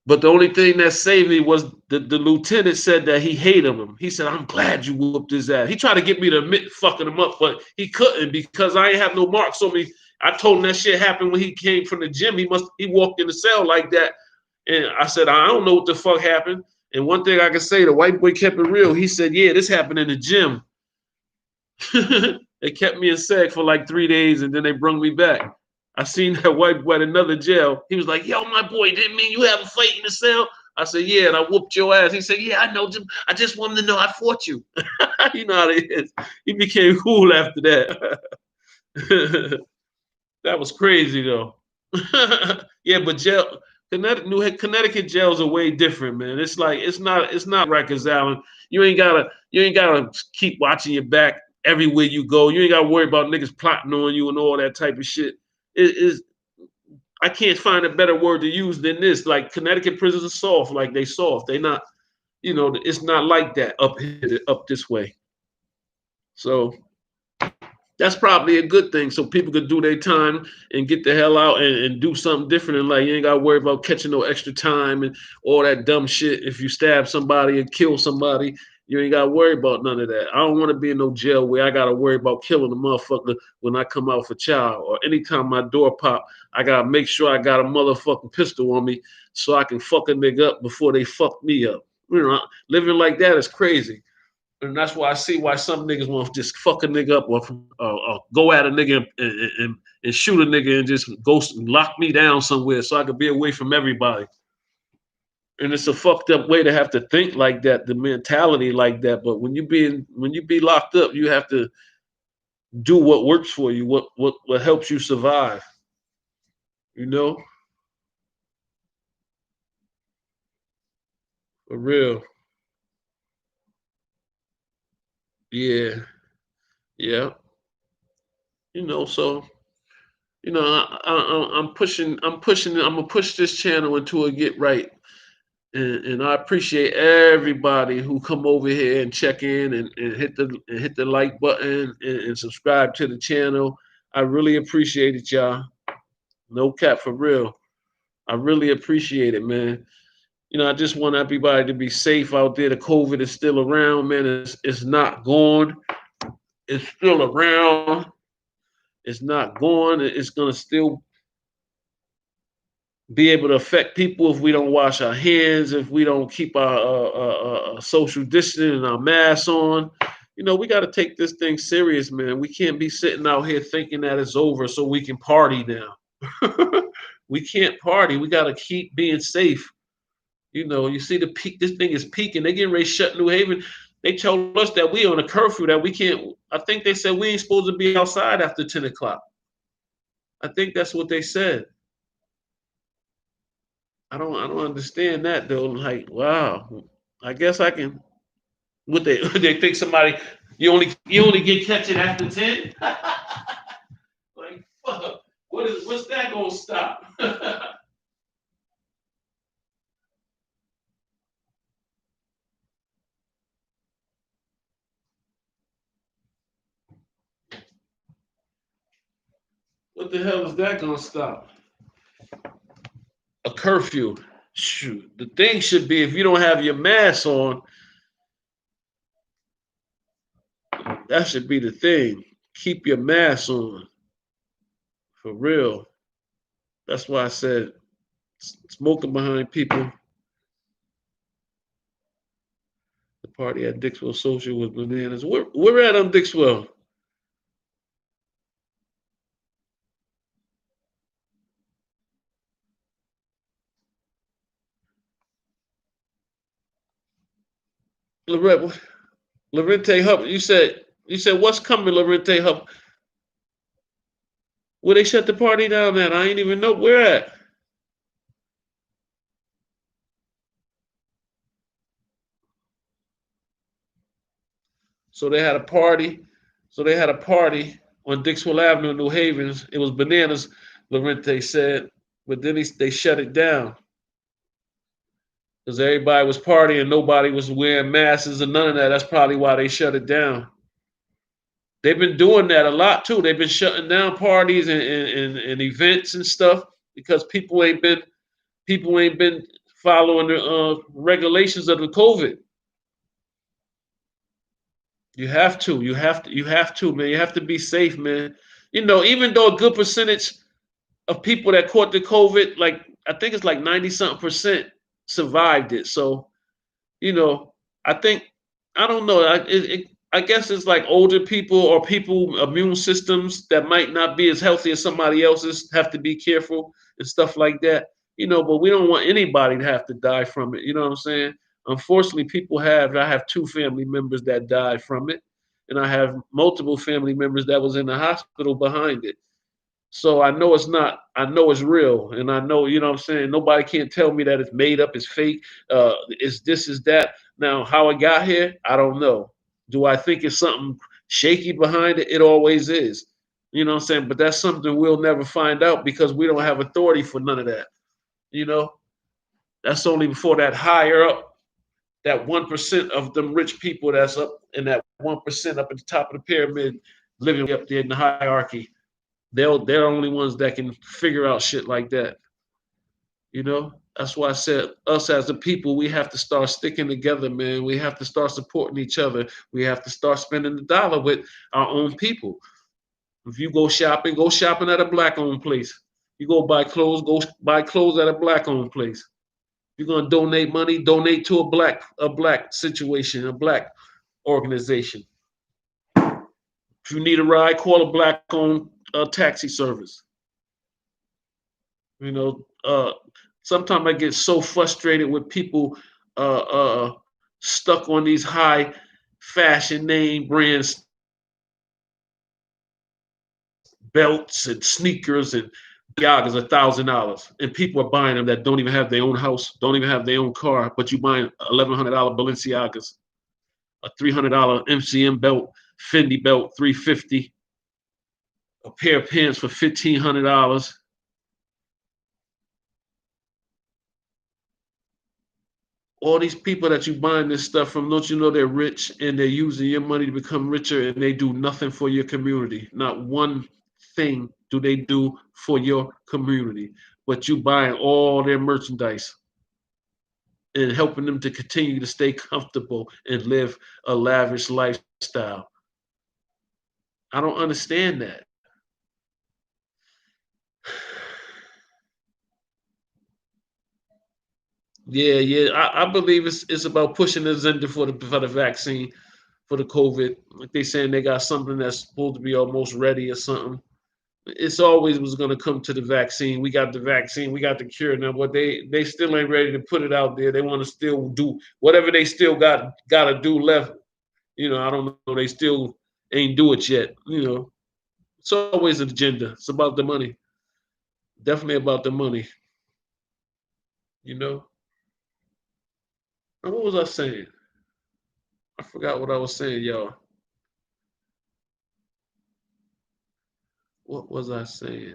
But the only thing that saved me was the lieutenant said that he hated him. He said, I'm glad you whooped his ass. He tried to get me to admit fucking him up, but he couldn't because I ain't have no marks on me. I told him that shit happened when he came from the gym. He walked in the cell like that. And I said, I don't know what the fuck happened. And one thing I can say, the white boy kept it real. He said, yeah, this happened in the gym. They kept me in seg for like 3 days and then they brung me back. I seen that white boy at another jail. He was like, yo, my boy, didn't mean you have a fight in the cell? I said, yeah, and I whooped your ass. He said, yeah, I know, Jim. I just wanted to know I fought you. You know how it is. He became cool after that. That was crazy though. Yeah, but Connecticut jails are way different, man. It's like it's not Rikers Island. You ain't gotta keep watching your back everywhere you go. You ain't gotta worry about niggas plotting on you and all that type of shit. It is I can't find a better word to use than this. Like Connecticut prisons are soft, like they soft. They not, it's not like that up here, up this way. So that's probably a good thing so people could do their time and get the hell out and do something different in life. You ain't got to worry about catching no extra time and all that dumb shit. If you stab somebody and kill somebody, you ain't got to worry about none of that. I don't want to be in no jail where I got to worry about killing a motherfucker when I come out for child, or anytime my door pop, I got to make sure I got a motherfucking pistol on me so I can fuck a nigga up before they fuck me up. Living like that is crazy. And that's why I see why some niggas want to just fuck a nigga up or go at a nigga and shoot a nigga and just go lock me down somewhere so I could be away from everybody. And it's a fucked up way to have to think like that, the mentality like that. But when you be locked up, you have to do what works for you, what helps you survive. You know, for real. Yeah. Yeah. So I'm pushing. I'm gonna push this channel until it get right. And I appreciate everybody who come over here and check in and hit the like button and subscribe to the channel. I really appreciate it, y'all. No cap for real. I really appreciate it, man. I just want everybody to be safe out there. The COVID is still around, man. It's not gone. It's still around. It's not gone. It's gonna still be able to affect people if we don't wash our hands, if we don't keep our social distancing and our masks on. We got to take this thing serious, man. We can't be sitting out here thinking that it's over so we can party now. We can't party. We got to keep being safe. You see the peak. This thing is peaking. They getting ready to shut New Haven. They told us that we on a curfew that we can't. I think they said we ain't supposed to be outside after 10 o'clock. I think that's what they said. I don't understand that though. Like, wow. I guess I can. What they they think somebody you only get catching after 10? Like, fuck. What's that gonna stop? What the hell is that gonna stop? A curfew. Shoot. The thing should be if you don't have your mask on, that should be the thing. Keep your mask on. For real. That's why I said smoking behind people. The party at Dixwell Social was bananas. We're at Dixwell. Lorette, Lorente Hub. You said what's coming, Lorente Hub? Where they shut the party down at? I ain't even know where at. So they had a party. So they had a party on Dixwell Avenue, New Havens. It was bananas, Lorente said, but then they shut it down because everybody was partying, nobody was wearing masks and none of that. That's probably why they shut it down. They've been doing that a lot too. They've been shutting down parties and events and stuff because people ain't been following the regulations of the COVID. You have to. You have to. You have to, man. You have to be safe, man. Even though a good percentage of people that caught the COVID, like I think it's like 90 something percent survived it. So, you know, I think I don't know. I guess it's like older people or people immune systems that might not be as healthy as somebody else's have to be careful and stuff like that. But we don't want anybody to have to die from it. You know what I'm saying? Unfortunately, I have two family members that died from it, and I have multiple family members that was in the hospital behind it. So I know it's not, I know it's real. And I know, you know what I'm saying? Nobody can't tell me that it's made up, it's fake, it's this, is that. Now, how it got here, I don't know. Do I think it's something shaky behind it? It always is. You know what I'm saying? But that's something we'll never find out because we don't have authority for none of that. You know, that's only before that higher up, that 1% of them rich people that's up in that 1% up at the top of the pyramid living up there in the they're the only ones that can figure out shit like that. That's why I said us as a people, we have to start sticking together, man. We have to start supporting each other. We have to start spending the dollar with our own people. If you go shopping at a black owned place. You go buy clothes at a black owned place. You're gonna donate money, donate to a black situation, a black organization. If you need a ride, call a black owned taxi service. You know, sometimes I get so frustrated with people stuck on these high fashion name brands, belts and sneakers and Balenciagas $1,000, and people are buying them that don't even have their own house, don't even have their own car, but you buying $1,100 Balenciagas, a $300 MCM belt, Fendi belt $350, a pair of pants for $1,500. All these people that you buying this stuff from, don't you know they're rich and they're using your money to become richer and they do nothing for your community? Not one thing do they do for your community, but you buying all their merchandise and helping them to continue to stay comfortable and live a lavish lifestyle. I don't understand that. Yeah. I believe it's about pushing the agenda for the vaccine for the COVID. Like they saying they got something that's supposed to be almost ready or something. It's always was going to come to the vaccine. We got the vaccine. We got the cure now, but they still ain't ready to put it out there. They want to still do whatever they still got to do left. I don't know. They still ain't do it yet. It's always an agenda. It's about the money. Definitely about the money. You know. And what was I saying? I forgot what I was saying, y'all. What was I saying?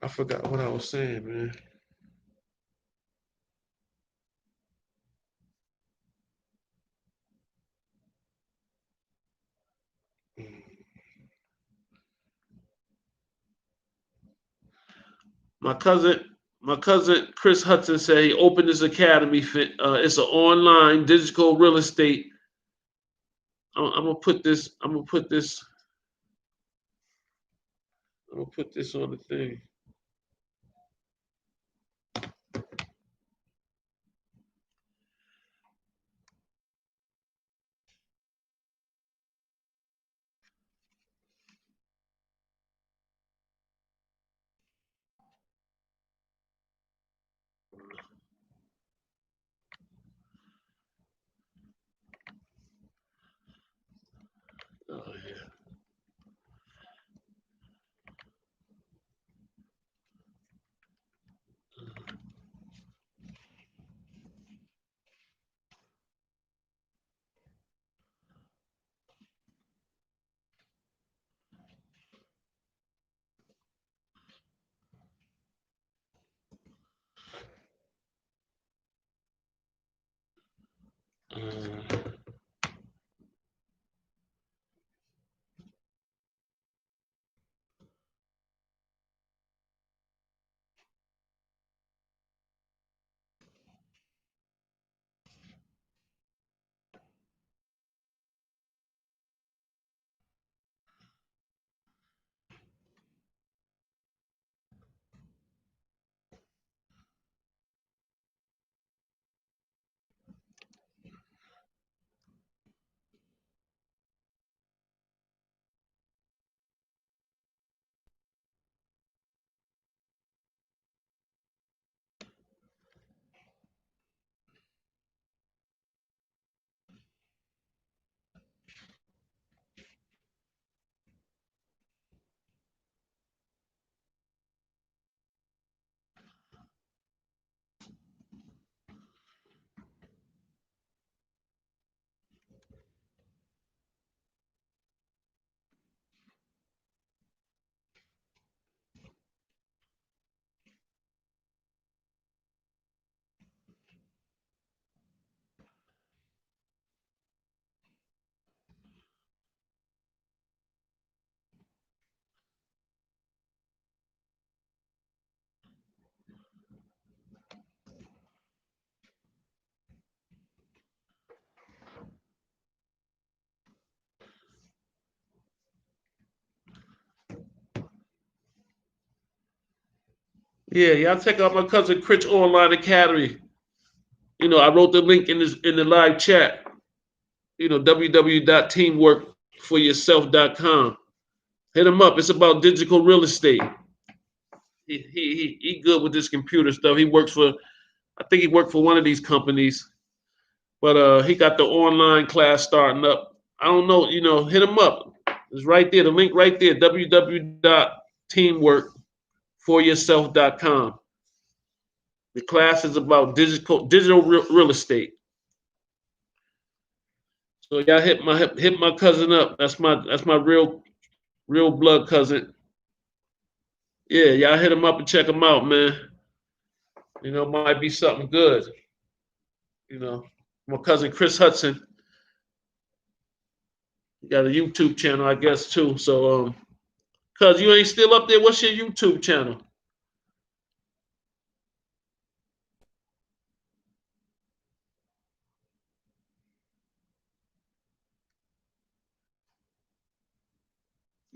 I forgot what I was saying, man. My cousin, my cousin Chris Hudson said he opened his academy. It's an online digital real estate. I'm gonna put this. I'm gonna put this. I'm gonna put this on the thing. Oh, yeah. Uh, yeah, y'all check out my cousin Chris Online Academy. I wrote the link in the live chat. www.teamworkforyourself.com. Hit him up. It's about digital real estate. He good with this computer stuff. I think he worked for one of these companies, but he got the online class starting up. I don't know. Hit him up. It's right there. The link right there. www.teamworkforyourself.com. The class is about digital real estate. So y'all hit my cousin up. That's my real blood cousin. Yeah, y'all hit him up and check him out, man. You know, might be something good. You know, my cousin Chris Hudson got a YouTube channel, I guess, too. So, cuz you ain't still up there, what's your YouTube channel?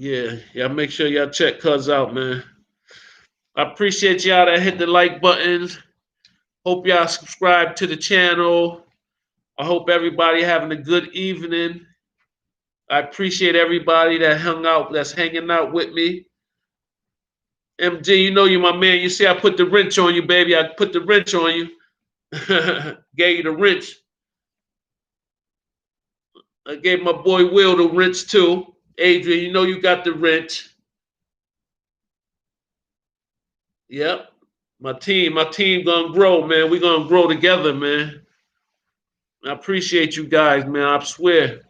Yeah, make sure y'all check cuz out, man. I appreciate y'all that hit the like buttons. Hope y'all subscribe to the channel. I hope everybody having a good evening. I appreciate everybody that hung out, that's hanging out with me. MJ, you know you my man. You see, I put the wrench on you, baby. I put the wrench on you. Gave you the wrench. I gave my boy Will the wrench too. Adrian, you know you got the wrench. Yep. My team gonna grow, man. We gonna grow together, man. I appreciate you guys, man. I swear.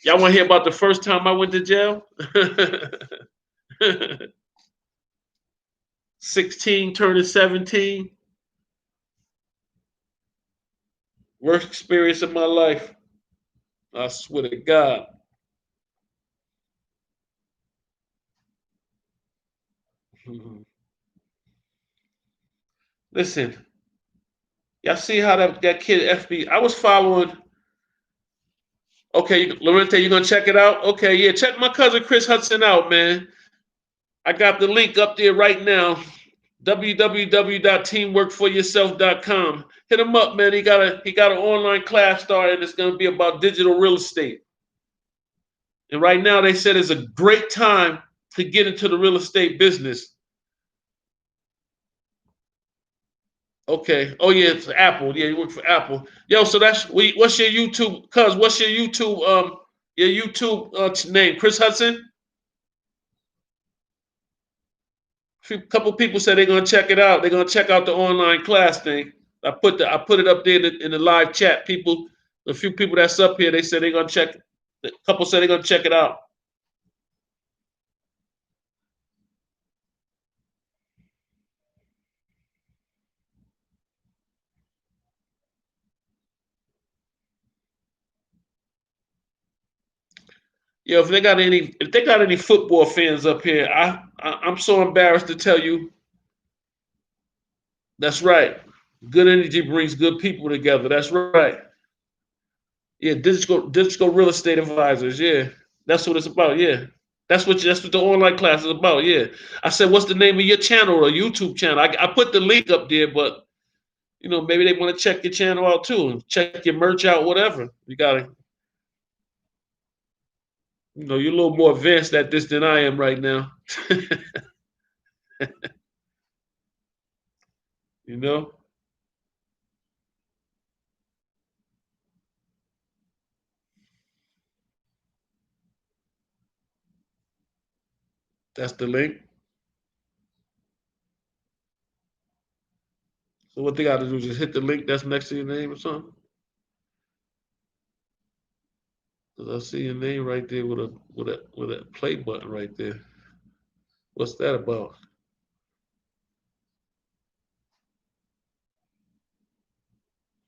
Y'all want to hear about the first time I went to jail? 16 turning 17. Worst experience of my life. I swear to God. Listen, y'all see how that kid FB? I was following. Okay, Lorente, you gonna check it out? Okay, yeah, check my cousin Chris Hudson out, man. I got the link up there right now. www.teamworkforyourself.com. Hit him up, man. He got an online class started. It's gonna be about digital real estate. And right now, they said it's a great time to get into the real estate business. Okay. Oh yeah, it's Apple. Yeah, you work for Apple. Yo, so what's your YouTube? Cuz what's your YouTube name? Chris Hudson. A couple people said they're gonna check it out. They're gonna check out the online class thing. I put it up there in the live chat. People, a few people that's up here, they said they're gonna check. A couple said they're gonna check it out. Yeah, if they got any football fans up here, I'm so embarrassed to tell you. That's right. Good energy brings good people together. That's right. Yeah, digital real estate advisors. Yeah, that's what it's about. Yeah, that's what the online class is about. Yeah, I said, what's the name of your channel or YouTube channel? I put the link up there, but maybe they want to check your channel out too, and check your merch out, whatever. You gotta, you're a little more advanced at this than I am right now. you know, that's the link. So what they got to do is just hit the link that's next to your name or something. 'Cause I see your name right there with a play button right there. What's that about?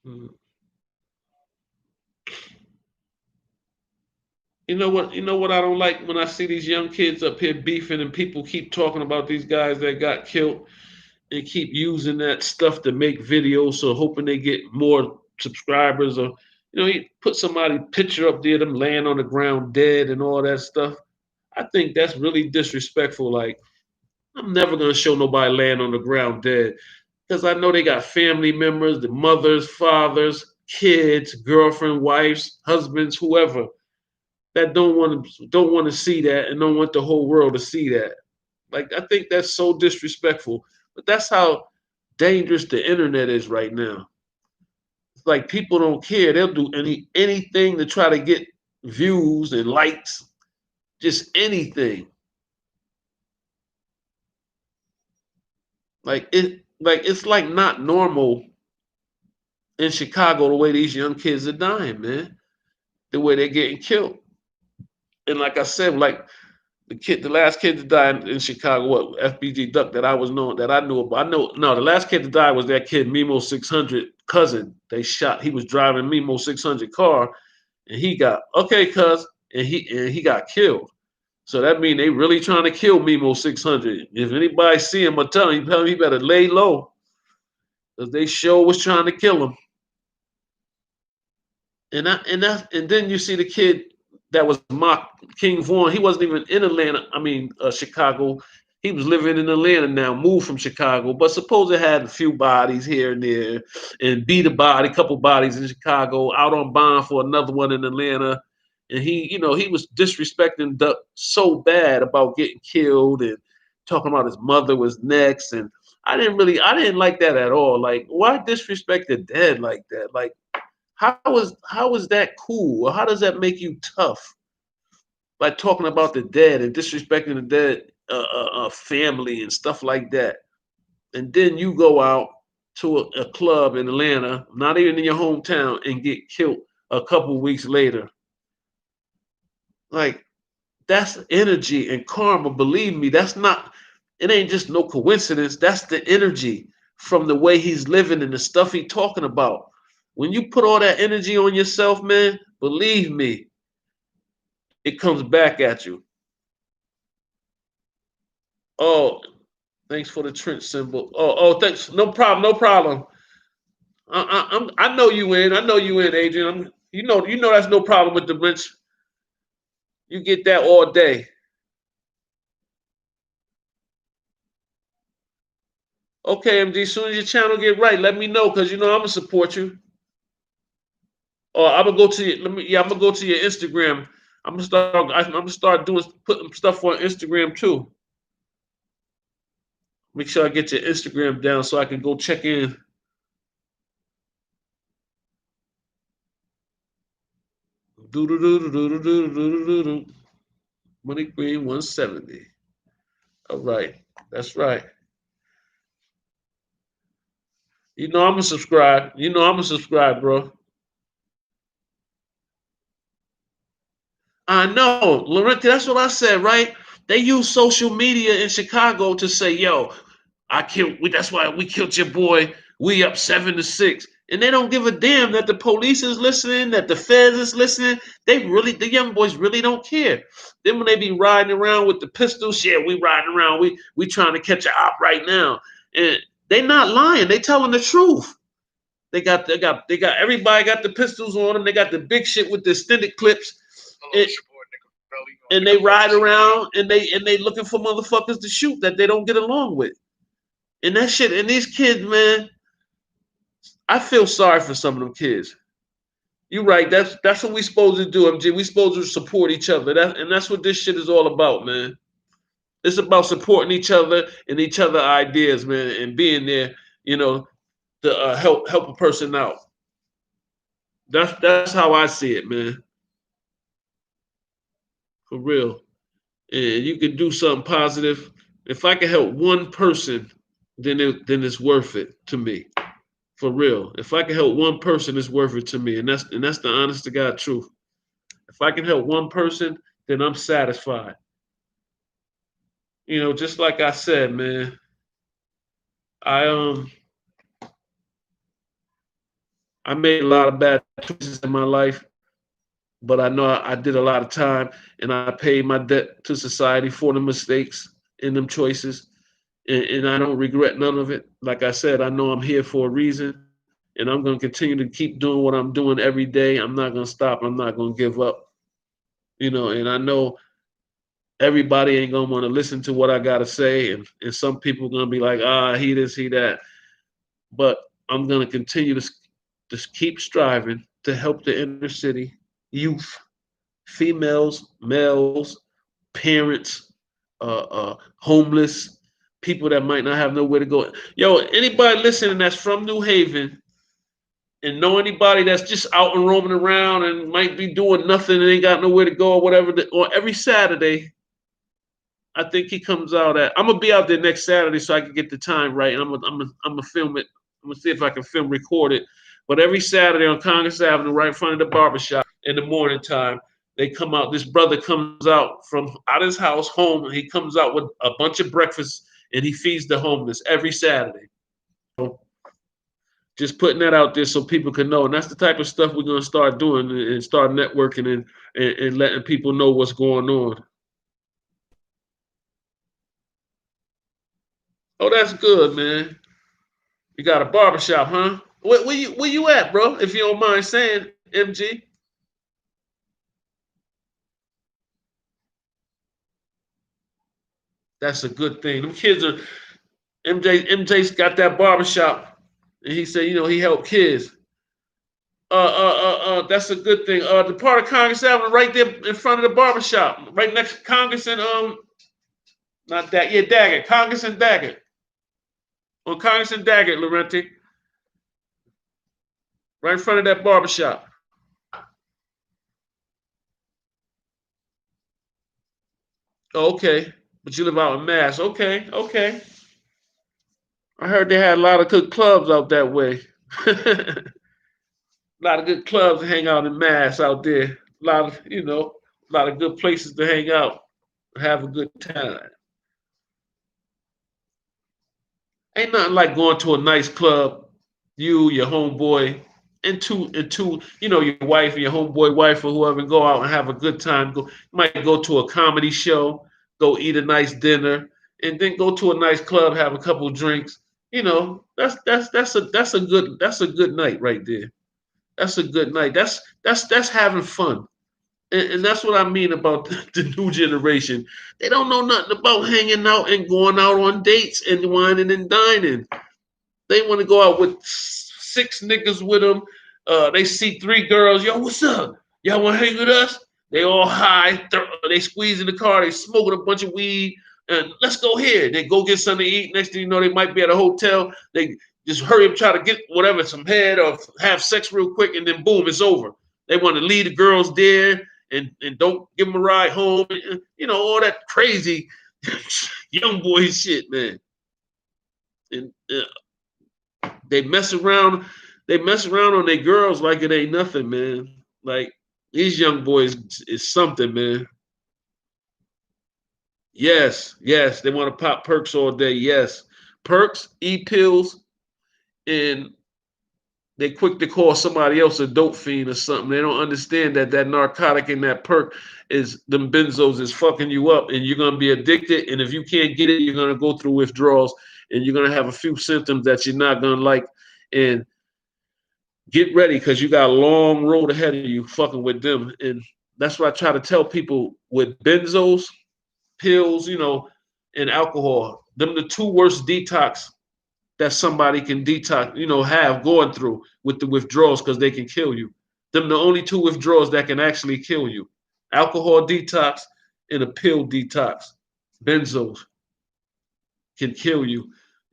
Hmm. You know what I don't like when I see these young kids up here beefing and people keep talking about these guys that got killed and keep using that stuff to make videos, so hoping they get more subscribers, or you put somebody picture up there, them laying on the ground dead and all that stuff. I think that's really disrespectful. Like, I'm never gonna show nobody laying on the ground dead because I know they got family members, the mothers, fathers, kids, girlfriend, wives, husbands, whoever that don't want to see that and don't want the whole world to see that. Like, I think that's so disrespectful. But that's how dangerous the internet is right now. It's like people don't care. They'll do anything to try to get views and likes, just anything. Like it's like not normal in Chicago, the way these young kids are dying, man, the way they're getting killed. And like I said, like the last kid to die in Chicago, what FBG Duck that I was known that I knew about. I know no, the last kid to die was that kid Mimo 600 cousin. They shot. He was driving Mimo 600 car, and he got okay, cuz, and he got killed. So that means they really trying to kill Mimo 600. If anybody see him, I tell him he better lay low, because they sure was trying to kill him. And then you see the kid that was mocked, King Vaughn. He wasn't even in Atlanta. I mean, Chicago. He was living in Atlanta now, moved from Chicago, but suppose it had a few bodies here and there, and beat a couple bodies in Chicago, out on bond for another one in Atlanta. And he was disrespecting Duck so bad about getting killed and talking about his mother was next. And I didn't like that at all. Like, why disrespect the dead like that? Like, how is that cool? Or how does that make you tough? By talking about the dead and disrespecting the dead family and stuff like that, and then you go out to a club in Atlanta, not even in your hometown, and get killed a couple weeks later. Like, that's energy and karma. Believe me, that's not. It ain't just no coincidence. That's the energy from the way he's living and the stuff he's talking about. When you put all that energy on yourself, man, believe me, it comes back at you. Oh, thanks for the trench symbol. Oh, thanks. No problem. No problem. I know you in. I know you in, Adrian. You know that's no problem with the wrench. You get that all day. Okay, MD. As soon as your channel get right, let me know, because I'm gonna support you. Or I'm gonna go to your. I'm gonna go to your Instagram. I'm gonna start doing putting stuff on Instagram too. Make sure I get your Instagram down so I can go check in. Do do do do do do do do do. Money Green 170. All right, that's right. I'm gonna subscribe. I'm gonna subscribe, bro. I know, Loretta. That's what I said, right? They use social media in Chicago to say, "Yo, I killed. That's why we killed your boy. We up 7-6." And they don't give a damn that the police is listening, that the feds is listening. The young boys really don't care. Then when they be riding around with the pistols, yeah, we riding around. We trying to catch a op right now, and they not lying. They telling the truth. They got everybody got the pistols on them. They got the big shit with the extended clips. And, and they ride around and they looking for motherfuckers to shoot that they don't get along with. And that shit, and these kids, man, I feel sorry for some of them kids. You're right. That's what we supposed to do, MG. We supposed to support each other. That's what this shit is all about, man. It's about supporting each other and each other ideas, man, and being there, to help a person out. That's how I see it, man. For real. And you can do something positive. If I can help one person, then it's worth it to me. For real. If I can help one person, it's worth it to me. And that's the honest to God truth. If I can help one person, then I'm satisfied. Just like I said, man, I I made a lot of bad choices in my life, but I know I did a lot of time, and I paid my debt to society for the mistakes in them choices. And I don't regret none of it. Like I said, I know I'm here for a reason, and I'm going to continue to keep doing what I'm doing every day. I'm not going to stop. I'm not going to give up. And I know everybody ain't going to want to listen to what I got to say, and some people are going to be like, he this, he that. But I'm going to continue to just keep striving to help the inner city youth, females, males, parents, homeless, people that might not have nowhere to go. Yo, anybody listening that's from New Haven and know anybody that's just out and roaming around and might be doing nothing and ain't got nowhere to go or whatever, or every Saturday, I think he comes out at. I'm gonna be out there next Saturday so I can get the time right, and I'm gonna film it. I'm gonna see if I can record it. But every Saturday on Congress Avenue, right in front of the barbershop, in the morning time, they come out. This brother comes out from out his house home, and he comes out with a bunch of breakfast, and he feeds the homeless every Saturday. So just putting that out there so people can know, and that's the type of stuff we're gonna start doing and start networking and letting people know what's going on. Oh, that's good, man. You got a barbershop, huh? Where you at, bro? If you don't mind saying, MG. That's a good thing. Them kids are MJ's got that barbershop, and he said, he helped kids. That's a good thing. The part of Congress Avenue, right there in front of the barbershop, right next to Congress and not that, yeah, Daggett, Congress and Daggett, on Congress and Daggett, Laurenti, right in front of that barbershop. Oh, okay, but you live out in Mass. Okay, okay. I heard they had a lot of good clubs out that way. A lot of good clubs to hang out in Mass out there. A lot of good places to hang out, have a good time. Ain't nothing like going to a nice club, you, your homeboy, and two, your wife and your homeboy wife or whoever, go out and have a good time. You might go to a comedy show, go eat a nice dinner, and then go to a nice club, have a couple of drinks. That's a good night right there. That's a good night. That's having fun. And that's what I mean about the new generation. They don't know nothing about hanging out and going out on dates and whining and dining. They want to go out with six niggas with them. They see three girls. Yo, what's up? Y'all want to hang with us? They all high. They squeeze in the car. They smoking a bunch of weed. And let's go here. They go get something to eat. Next thing you know, they might be at a hotel. They just hurry up, try to get whatever, some head or have sex real quick, and then boom, it's over. They want to leave the girls there and don't give them a ride home. All that crazy young boy shit, man. And they mess around. They mess around on their girls like it ain't nothing, man. Like these young boys is something, man. Yes, yes, they want to pop perks all day. Yes, perks, pills, and they quick to call somebody else a dope fiend or something. They don't understand that narcotic and that perk is them benzos is fucking you up, and you're gonna be addicted. And if you can't get it, you're gonna go through withdrawals, and you're gonna have a few symptoms that you're not gonna like. And get ready because you got a long road ahead of you fucking with them. And that's what I try to tell people with benzos, pills, and alcohol. Them the two worst detox that somebody can detox, have going through with the withdrawals because they can kill you. Them the only two withdrawals that can actually kill you. Alcohol detox and a pill detox. Benzos can kill you.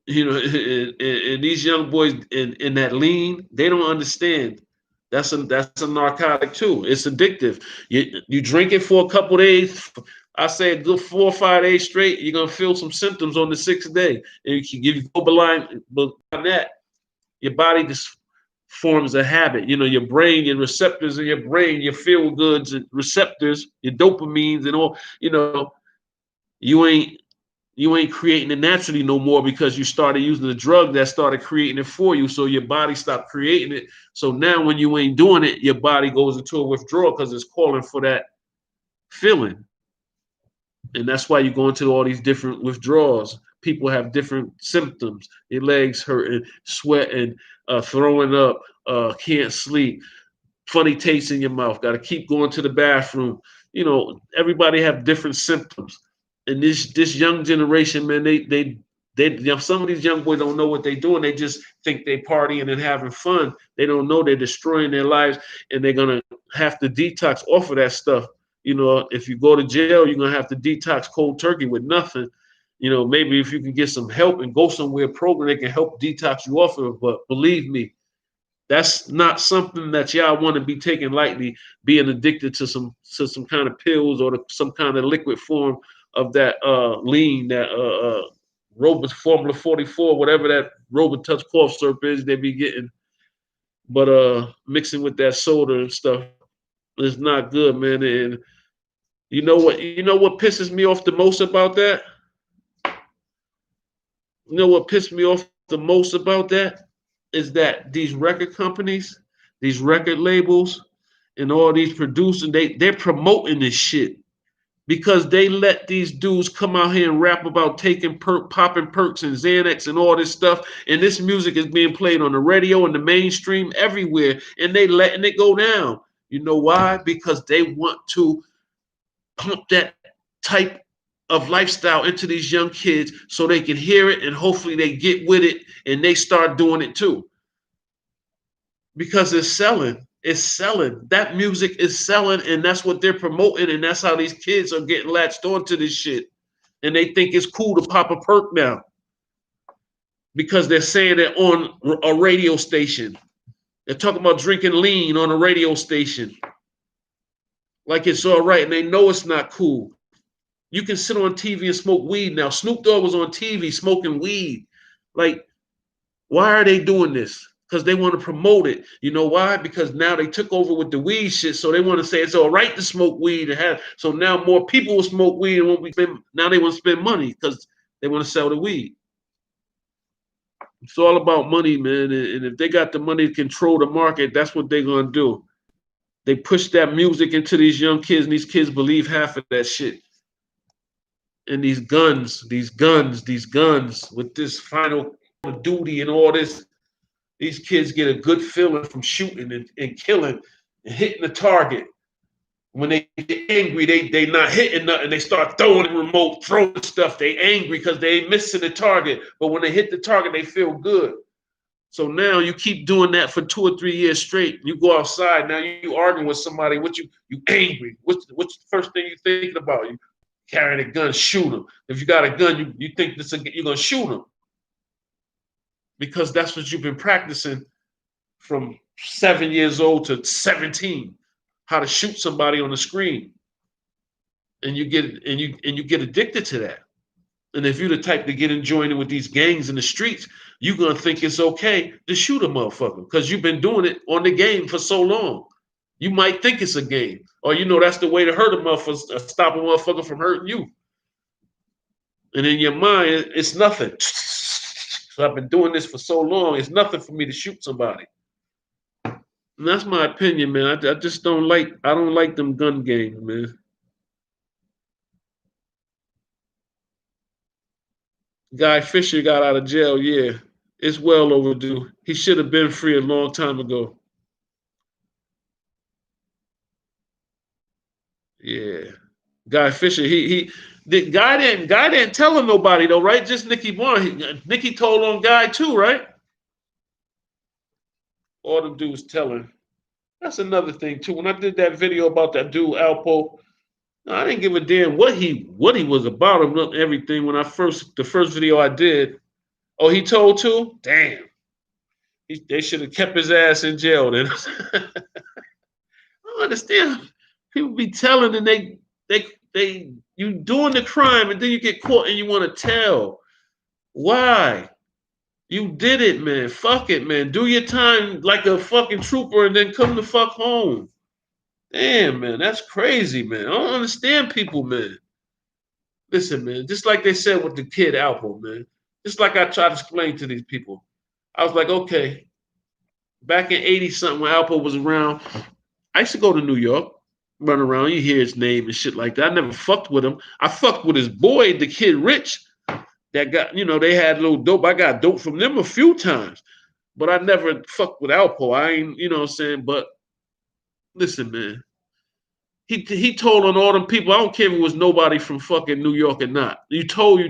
And these young boys in that lean, they don't understand. That's a narcotic too. It's addictive. You drink it for a couple days. I say a good 4 or 5 days straight. You're gonna feel some symptoms on the sixth day, and you can give you go behind that. Your body just forms a habit. Your brain, your receptors in your brain, your feel goods and receptors, your dopamines and all. You ain't you ain't creating it naturally no more because you started using the drug that started creating it for you. So your body stopped creating it. So now when you ain't doing it, your body goes into a withdrawal because it's calling for that feeling. And that's why you go into all these different withdrawals. People have different symptoms. Your legs hurting, sweating, throwing up, can't sleep, funny taste in your mouth, got to keep going to the bathroom. Everybody have different symptoms. And this young generation, man, some of these young boys don't know what they're doing. They just think they partying and having fun. They don't know they're destroying their lives, and they're gonna have to detox off of that stuff. If you go to jail, you're gonna have to detox cold turkey with nothing. Maybe if you can get some help and go somewhere program, they can help detox you off of it. But believe me, that's not something that y'all want to be taking lightly, being addicted to some kind of pills or some kind of liquid form of that lean, that Robust Formula 44, whatever that Robitussin cough syrup is they be getting. But mixing with that soda and stuff is not good, man. And you know what pisses me off the most about that? You know what pissed me off the most about that is that these record companies, these record labels, and all these producers, they're promoting this shit because they let these dudes come out here and rap about taking popping perks and Xanax and all this stuff, and this music is being played on the radio and the mainstream everywhere, and they letting it go down. You know why? Because they want to pump that type of lifestyle into these young kids so they can hear it and hopefully they get with it and they start doing it too because it's selling. It's selling. That music is selling, and that's what they're promoting, and that's how these kids are getting latched onto this shit. And they think it's cool to pop a perk now because they're saying it on a radio station. They're talking about drinking lean on a radio station like it's all right, and they know it's not cool. You can sit on TV and smoke weed now. Snoop Dogg was on TV smoking weed. Like, why are they doing this? Because they want to promote it. You know why? Because now they took over with the weed shit, so they want to say it's all right to smoke weed and have. So now more people will smoke weed and won't be spend. Now they want to spend money because they want to sell the weed. It's all about money, man. And if they got the money to control the market, that's what they're gonna do. They push that music into these young kids, and these kids believe half of that shit. And these guns with this final duty and all this. These kids get a good feeling from shooting and killing and hitting the target. When they get angry, they not hitting nothing. They start throwing the remote, throwing stuff. They angry because they ain't missing the target. But when they hit the target, they feel good. So now you keep doing that for 2 or 3 years straight. You go outside, now you arguing with somebody, you angry. What's the first thing you thinking about? You carrying a gun, shoot them. If you got a gun, you think you're gonna shoot them. Because that's what you've been practicing from 7 years old to 17, how to shoot somebody on the screen. And you get addicted to that. And if you're the type to get joining with these gangs in the streets, you're gonna think it's okay to shoot a motherfucker because you've been doing it on the game for so long. You might think it's a game, or that's the way to hurt a motherfucker, stop a motherfucker from hurting you. And in your mind, it's nothing. So I've been doing this for so long, it's nothing for me to shoot somebody. And that's my opinion, man. I just don't like them gun games, man. Guy Fisher got out of jail, yeah. It's well overdue. He should have been free a long time ago. Yeah. Guy Fisher, the guy didn't tell him nobody though, right? Just Nicky Barnes. Nicky told on Guy too, right? All them dudes telling. That's another thing too. When I did that video about that dude Alpo, I didn't give a damn what he was about him, everything. When the first video I did, oh, he told too. Damn, they should have kept his ass in jail. Then I don't understand. People be telling, and they you doing the crime, and then you get caught, and you want to tell. Why? You did it, man. Fuck it, man. Do your time like a fucking trooper, and then come the fuck home. Damn, man, that's crazy, man. I don't understand people, man. Listen, man, just like they said with the kid Alpo, man. Just like I try to explain to these people. I was like, okay, back in 80 something when Alpo was around, I used to go to New York, run around, you hear his name and shit like that. I never fucked with him. I fucked with his boy, the kid Rich, that got, they had a little dope. I got dope from them a few times, but I never fucked with Alpo. I ain't, you know what I'm saying? But listen, man. He told on all them people. I don't care if it was nobody from fucking New York or not. You told,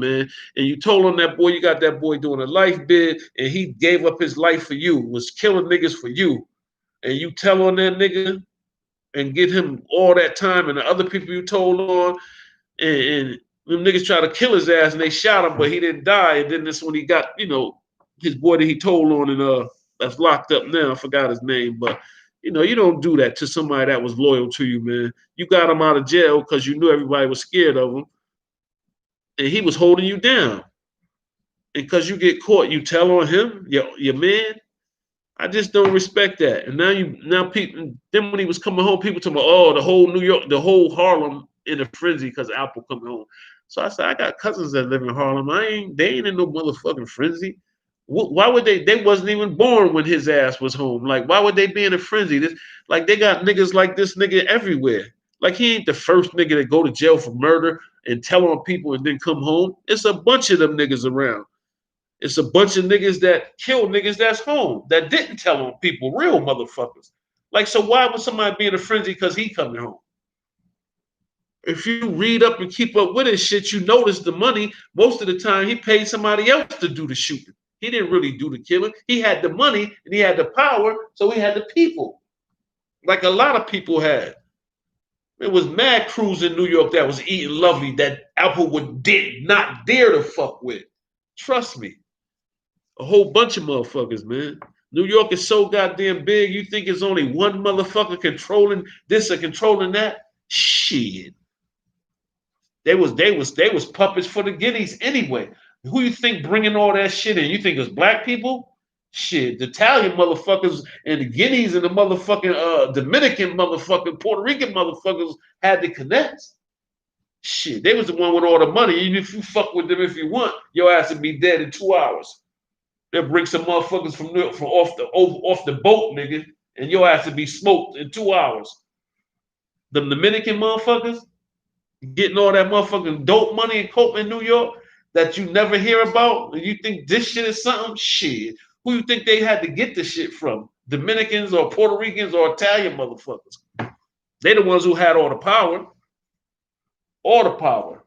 man. And you told on that boy, you got that boy doing a life bid, and he gave up his life for you, was killing niggas for you. And you tell on that nigga and get him all that time, and the other people you told on, and them niggas tried to kill his ass, and they shot him, but he didn't die. And then this when he got, his boy that he told on, and that's locked up now. I forgot his name, but you don't do that to somebody that was loyal to you, man. You got him out of jail because you knew everybody was scared of him, and he was holding you down. And because you get caught, you tell on him, your man. I just don't respect that. And now people, then when he was coming home, people told me, oh, the whole New York, the whole Harlem in a frenzy because Apple coming home. So I said, I got cousins that live in Harlem. They ain't in no motherfucking frenzy. Why would they? They wasn't even born when his ass was home. Like, why would they be in a frenzy? Like, they got niggas like this nigga everywhere. Like, he ain't the first nigga to go to jail for murder and tell on people and then come home. It's a bunch of them niggas around. It's a bunch of niggas that kill niggas that's home that didn't tell on people, real motherfuckers. Like, so why would somebody be in a frenzy because he coming home? If you read up and keep up with his shit, you notice the money. Most of the time, he paid somebody else to do the shooting. He didn't really do the killing. He had the money and he had the power, so he had the people. Like a lot of people had. There was mad crews in New York that was eating lovely that Applewood did not dare to fuck with. Trust me. A whole bunch of motherfuckers, man. New York is so goddamn big. You think it's only one motherfucker controlling this or controlling that? Shit. They was puppets for the guineas anyway. Who you think bringing all that shit in? You think it's black people? Shit, the Italian motherfuckers and the Guineas and the motherfucking Dominican motherfucking Puerto Rican motherfuckers had to connect. Shit, they was the one with all the money. Even if you fuck with them if you want, your ass would be dead in 2 hours. They'll bring some motherfuckers from off the boat, nigga, and your ass would be smoked in 2 hours. Them Dominican motherfuckers getting all that motherfucking dope money and coke in New York that you never hear about, and you think this shit is something? Shit. Who you think they had to get the shit from? Dominicans or Puerto Ricans or Italian motherfuckers? They the ones who had all the power. All the power.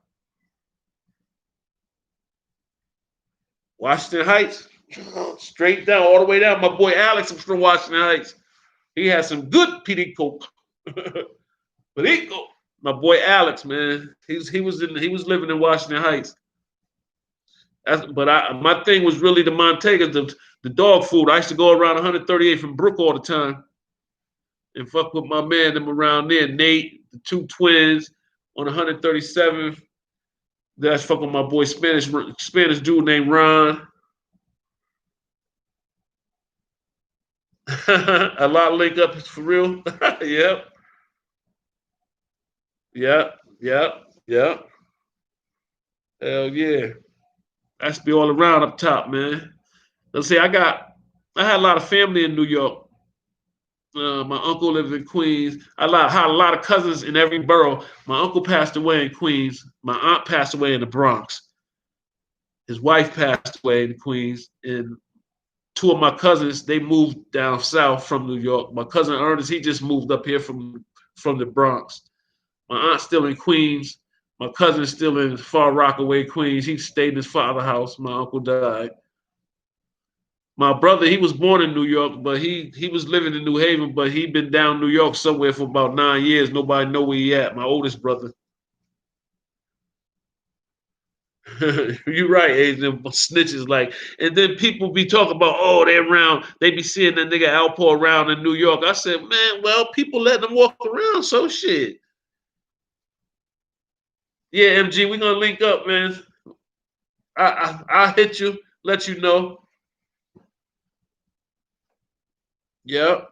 Washington Heights, straight down, all the way down. My boy Alex is from Washington Heights. He had some good PD coke. Perico. My boy Alex, man, he was living in Washington Heights. My thing was really the Montegas, the dog food. I used to go around 138th and Brook all the time and fuck with my man them around there. Nate, the two twins on 137th. That's fucking my boy Spanish dude named Ron. A lot of link up for real. Yep. Yep. Yep. Yep. Hell yeah. That's be all around up top, man. Let's see, I had a lot of family in New York. My uncle lived in Queens. I had a lot of cousins in every borough. My uncle passed away in Queens. My aunt passed away in the Bronx. His wife passed away in Queens. And two of my cousins, they moved down south from New York. My cousin Ernest, he just moved up here from the Bronx. My aunt's still in Queens. My cousin's still in Far Rockaway, Queens. He stayed in his father's house. My uncle died. My brother, he was born in New York, but he was living in New Haven, but he'd been down New York somewhere for about 9 years. Nobody know where he at. My oldest brother. You're right, Asian snitches like, and then people be talking about, oh, they're around. They be seeing that nigga Alpo around in New York. I said, man, well, people let them walk around, so shit. Yeah, MG, we gonna link up, man. I'll hit you, let you know. Yep.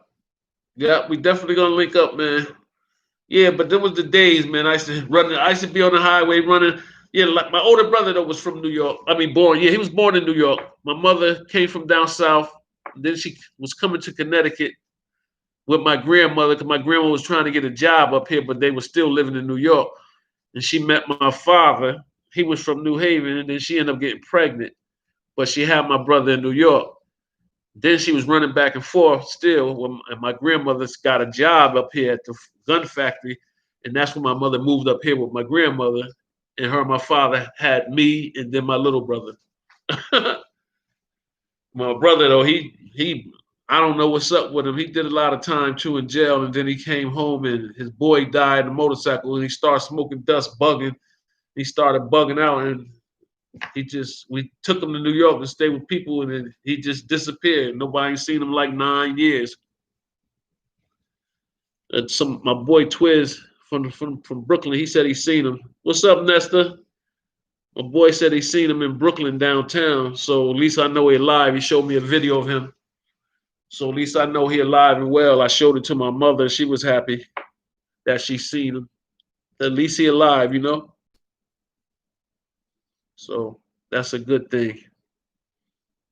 Yeah, we definitely gonna link up, man. Yeah, but there was the days, man. I used to be on the highway running. Yeah, like my older brother though was from New York. I mean, born. Yeah, he was born in New York. My mother came from down south. Then she was coming to Connecticut with my grandmother because my grandma was trying to get a job up here, but they were still living in New York. And she met my father. He was from New Haven, and then she ended up getting pregnant. But she had my brother in New York. Then she was running back and forth still. When my grandmother's got a job up here at the gun factory, and that's when my mother moved up here with my grandmother, and her and my father had me and then my little brother. My brother though, he I don't know what's up with him. He did a lot of time too in jail, and then he came home and his boy died in a motorcycle, and he started smoking dust, bugging. He started bugging out, and we took him to New York to stay with people, and then he just disappeared. Nobody ain't seen him like 9 years. And my boy Twiz from Brooklyn, he said he seen him. What's up, Nesta? My boy said he seen him in Brooklyn downtown, so at least I know he's alive. He showed me a video of him. So at least I know he alive and well. I showed it to my mother. She was happy that she seen him. At least he alive, you know. So that's a good thing.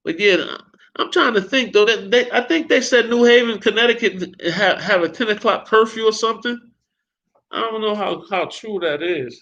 But yeah, I'm trying to think though. I think they said New Haven, Connecticut have a 10 o'clock curfew or something. I don't know how true that is.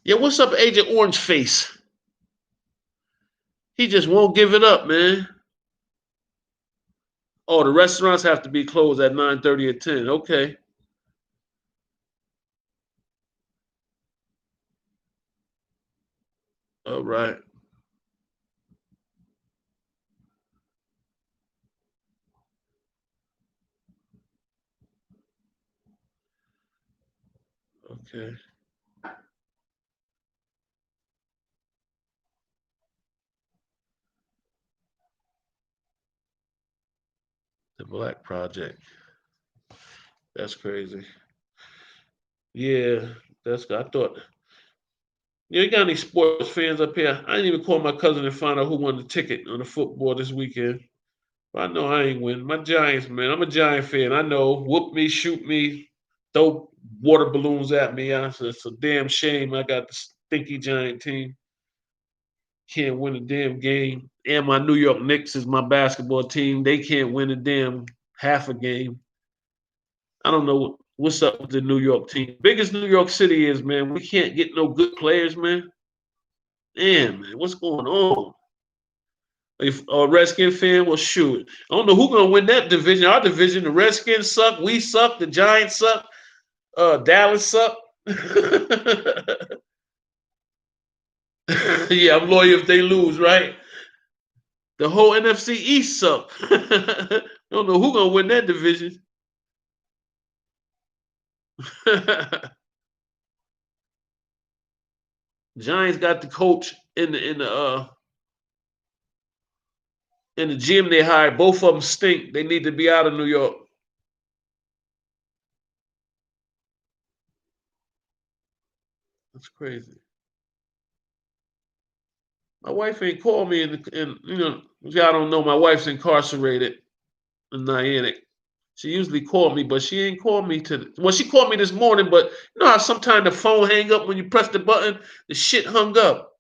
Yeah, what's up, Agent Orange Face? He just won't give it up, man. Oh, the restaurants have to be closed at 9:30 or 10. Okay. All right. Okay. The Black Project. That's crazy. Yeah, that's good. I thought. Yeah, you got any sports fans up here? I didn't even call my cousin and find out who won the ticket on the football this weekend. But I know I ain't win. My Giants, man. I'm a Giant fan. I know. Whoop me, shoot me, throw water balloons at me. It's a damn shame. I got the stinky Giant team. Can't win a damn game. And my New York Knicks is my basketball team. They can't win a damn half a game. I don't know what's up with the New York team. Biggest New York City is, man. We can't get no good players, man. Damn, man, what's going on? If a Redskin fan, well, shoot, I don't know who's gonna win that division. Our division, the Redskins suck, we suck, the Giants suck, Dallas suck. Yeah, I'm loyal if they lose, right? The whole NFC East suck. I don't know who's gonna win that division. Giants got the coach in the gym they hired. Both of them stink. They need to be out of New York. That's crazy. My wife ain't called me, and you know, y'all don't know my wife's incarcerated in Niantic. She usually called me, but she ain't called me well, she called me this morning, but you know how sometimes the phone hang up when you press the button, the shit hung up.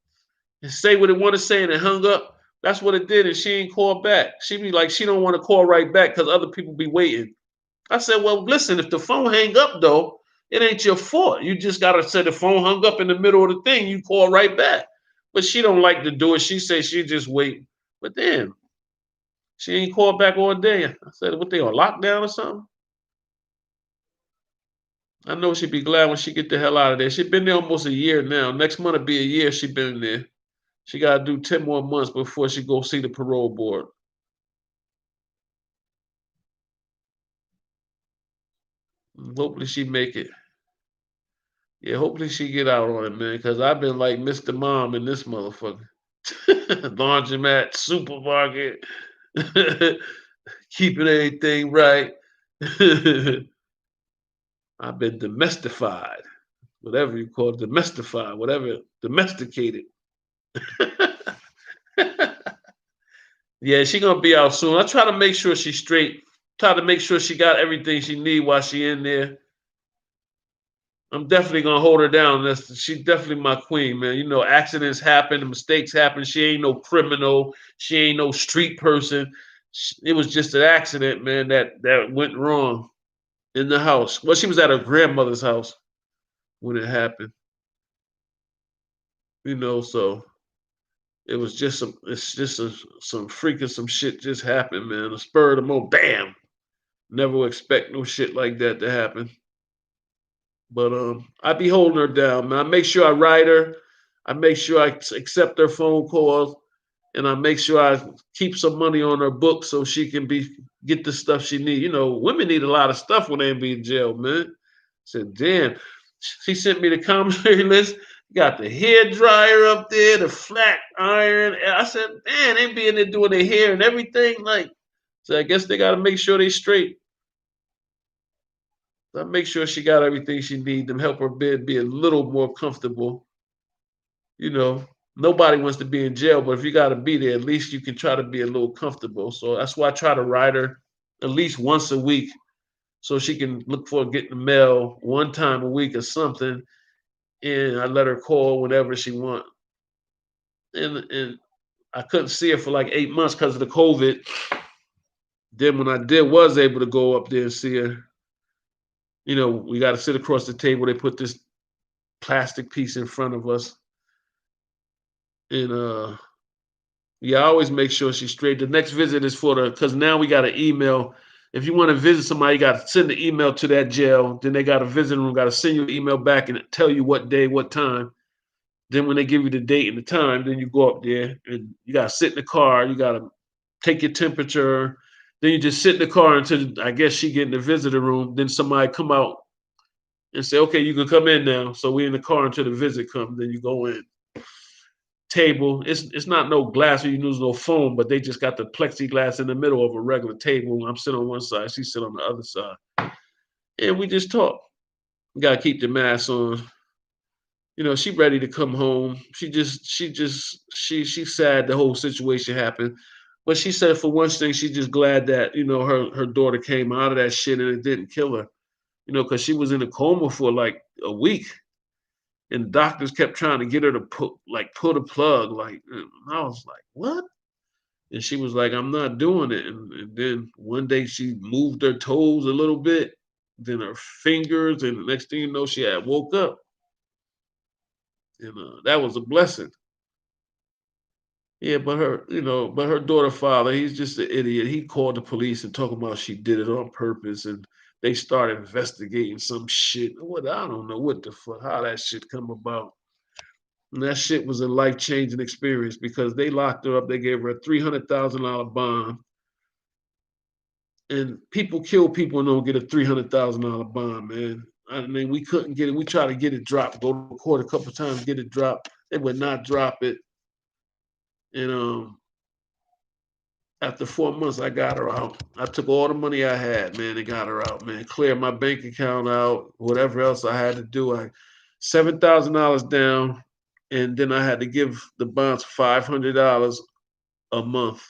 And say what it want to say and it hung up. That's what it did, and she ain't called back. She be like, she don't want to call right back because other people be waiting. I said, well, listen, if the phone hang up though, it ain't your fault. You just gotta say the phone hung up in the middle of the thing. You call right back. But she don't like to do it. She says she just wait. But then she ain't called back all day. I said, what they on lockdown or something? I know she'd be glad when she get the hell out of there. She been there almost a year now. Next month will be a year she been there. She gotta do 10 more months before she go see the parole board. Hopefully she make it. Yeah, hopefully she get out on it, man. Cause I've been like Mr. Mom in this motherfucker. Laundromat, supermarket, keeping everything right. I've been domestified, whatever you call it, domestified, whatever, domesticated. Yeah, she gonna be out soon. I try to make sure she's straight. Try to make sure she got everything she need while she in there. I'm definitely gonna hold her down. She's definitely my queen, man. You know, accidents happen, mistakes happen. She ain't no criminal. She ain't no street person. It was just an accident, man. That went wrong in the house. Well, she was at her grandmother's house when it happened. You know, so it was just some. It's just some freaking some shit just happened, man. A spur of the moment, bam. Never expect no shit like that to happen. But I be holding her down, man. I make sure I write her. I make sure I accept her phone calls. and I make sure I keep some money on her book so she can get the stuff she need. You know, women need a lot of stuff when they be in jail, man. I said, damn. She sent me the commissary list. Got the hair dryer up there, the flat iron. And I said, man, they be in there doing their hair and everything. Like, so I guess they got to make sure they straight. I make sure she got everything she needs and help her bed be a little more comfortable. You know, nobody wants to be in jail, but if you got to be there, at least you can try to be a little comfortable. So that's why I try to ride her at least once a week so she can look for getting the mail one time a week or something. And I let her call whenever she want. And I couldn't see her for like 8 months because of the COVID. Then when I was able to go up there and see her, you know, we got to sit across the table. They put this plastic piece in front of us. And yeah, I always make sure she's straight. The next visit is for because now we got an email. If you want to visit somebody, you got to send the email to that jail. Then they got a visiting room, got to send you an email back and tell you what day, what time. Then when they give you the date and the time, then you go up there and you got to sit in the car. You got to take your temperature. Then you just sit in the car until I guess she get in the visitor room. Then somebody come out and say, okay, you can come in now. So we in the car until the visit comes. Then you go in. Table. It's not no glass or you use no foam, but they just got the plexiglass in the middle of a regular table. I'm sitting on one side, she sit on the other side. And we just talk. Gotta keep the mask on. You know, she ready to come home. She's sad the whole situation happened. But she said for one thing, she's just glad that, you know, her daughter came out of that shit and it didn't kill her. You know, because she was in a coma for like a week. And doctors kept trying to get her to pull the plug. Like, and I was like, what? And she was like, I'm not doing it. And then one day she moved her toes a little bit, then her fingers, and the next thing you know, she had woke up. And that was a blessing. Yeah, but her daughter father, he's just an idiot. He called the police and talking about she did it on purpose, and they started investigating some shit. What I don't know what the fuck, how that shit come about. And that shit was a life changing experience because they locked her up. They gave her a $300,000 bond. And people kill people and don't get a $300,000 bond, man. I mean, we couldn't get it. We tried to get it dropped. Go to court a couple times, get it dropped. They would not drop it. And after 4 months, I got her out. I took all the money I had, man, and got her out, man. Cleared my bank account out, whatever else I had to do. I $7,000 down, and then I had to give the bonds $500 a month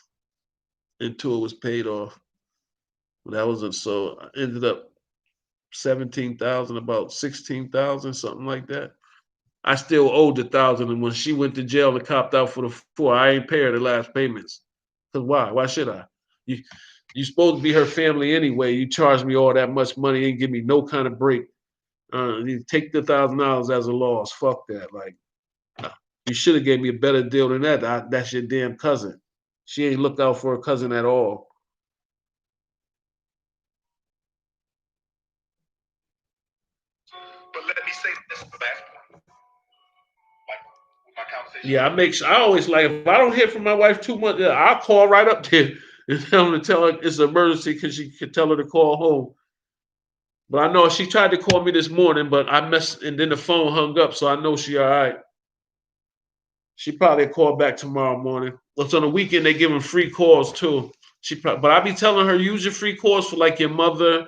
until it was paid off. That wasn't so. I ended up 17,000, about 16,000, something like that. I still owed the thousand, and when she went to jail and copped out for the four, I ain't pay her the last payments. Cause why? Why should I? You you supposed to be her family anyway. You charge me all that much money and give me no kind of break. You take the $1,000 as a loss. Fuck that. Like you should have gave me a better deal than that. That's your damn cousin. She ain't looked out for her cousin at all. But let me say this is the last point. Like with my conversation. Yeah, I always like if I don't hear from my wife too much, I'll call right up there and tell her it's an emergency because she can tell her to call home. But I know she tried to call me this morning, but I messed and then the phone hung up, so I know she all right. She probably call back tomorrow morning. What's on the weekend they give them free calls too. But I be telling her use your free calls for like your mother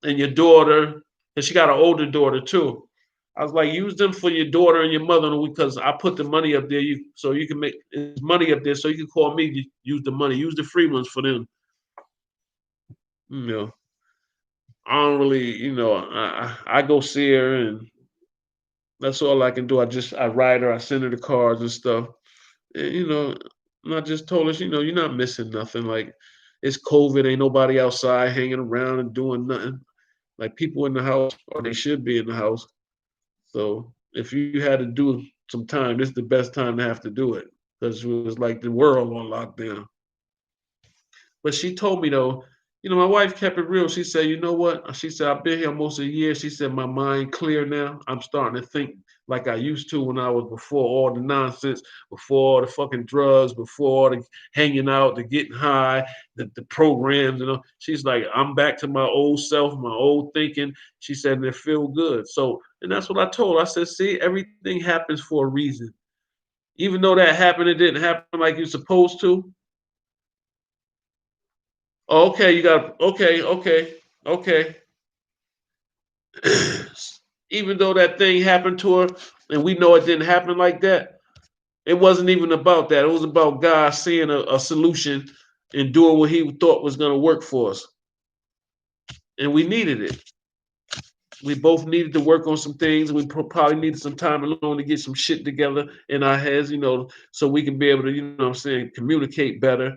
and your daughter, and she got an older daughter too. I was like, use them for your daughter and your mother because I put the money up there, so you can make money up there, so you can call me. Use the money, use the free ones for them. You know, I don't really, I go see her, and that's all I can do. I ride her, I send her the cards and stuff, and and I just told her, you're not missing nothing. Like it's COVID, ain't nobody outside hanging around and doing nothing. Like people in the house, or they should be in the house. So if you had to do some time, this is the best time to have to do it because it was like the world on lockdown. But she told me though, You know, my wife kept it real. She said, you know what? She said, I've been here almost a year. She said, my mind clear now. I'm starting to think like I used to when I was before all the nonsense, before all the fucking drugs, before all the hanging out, the getting high, the programs, you know. She's like, I'm back to my old self, my old thinking. She said, and it feel good. So, and that's what I told her. I said, see, everything happens for a reason. Even though that happened, it didn't happen like you're supposed to. Okay, you got okay. Even though that thing happened to her, and we know it didn't happen like that, it wasn't even about that. It was about God seeing a solution and doing what He thought was going to work for us, and we needed it. We both needed to work on some things. We probably needed some time alone to get some shit together in our heads, you know, so we can be able to, you know what I'm saying, communicate better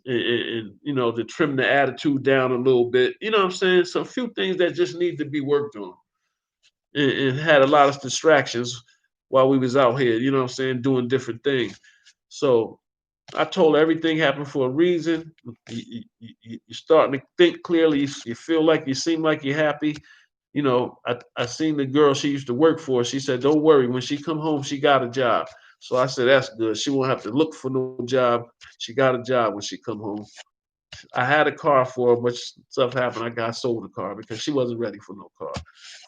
and, you know, to trim the attitude down a little bit. You know what I'm saying? So a few things that just need to be worked on and had a lot of distractions while we was out here, you know what I'm saying, doing different things. So I told her everything happened for a reason. You're starting to think clearly. You feel like you seem like you're happy. You know, I seen the girl she used to work for. She said, "Don't worry. When she come home, she got a job." So I said, "That's good. She won't have to look for no job. She got a job when she come home." I had a car for her, but stuff happened. I got sold the car because she wasn't ready for no car,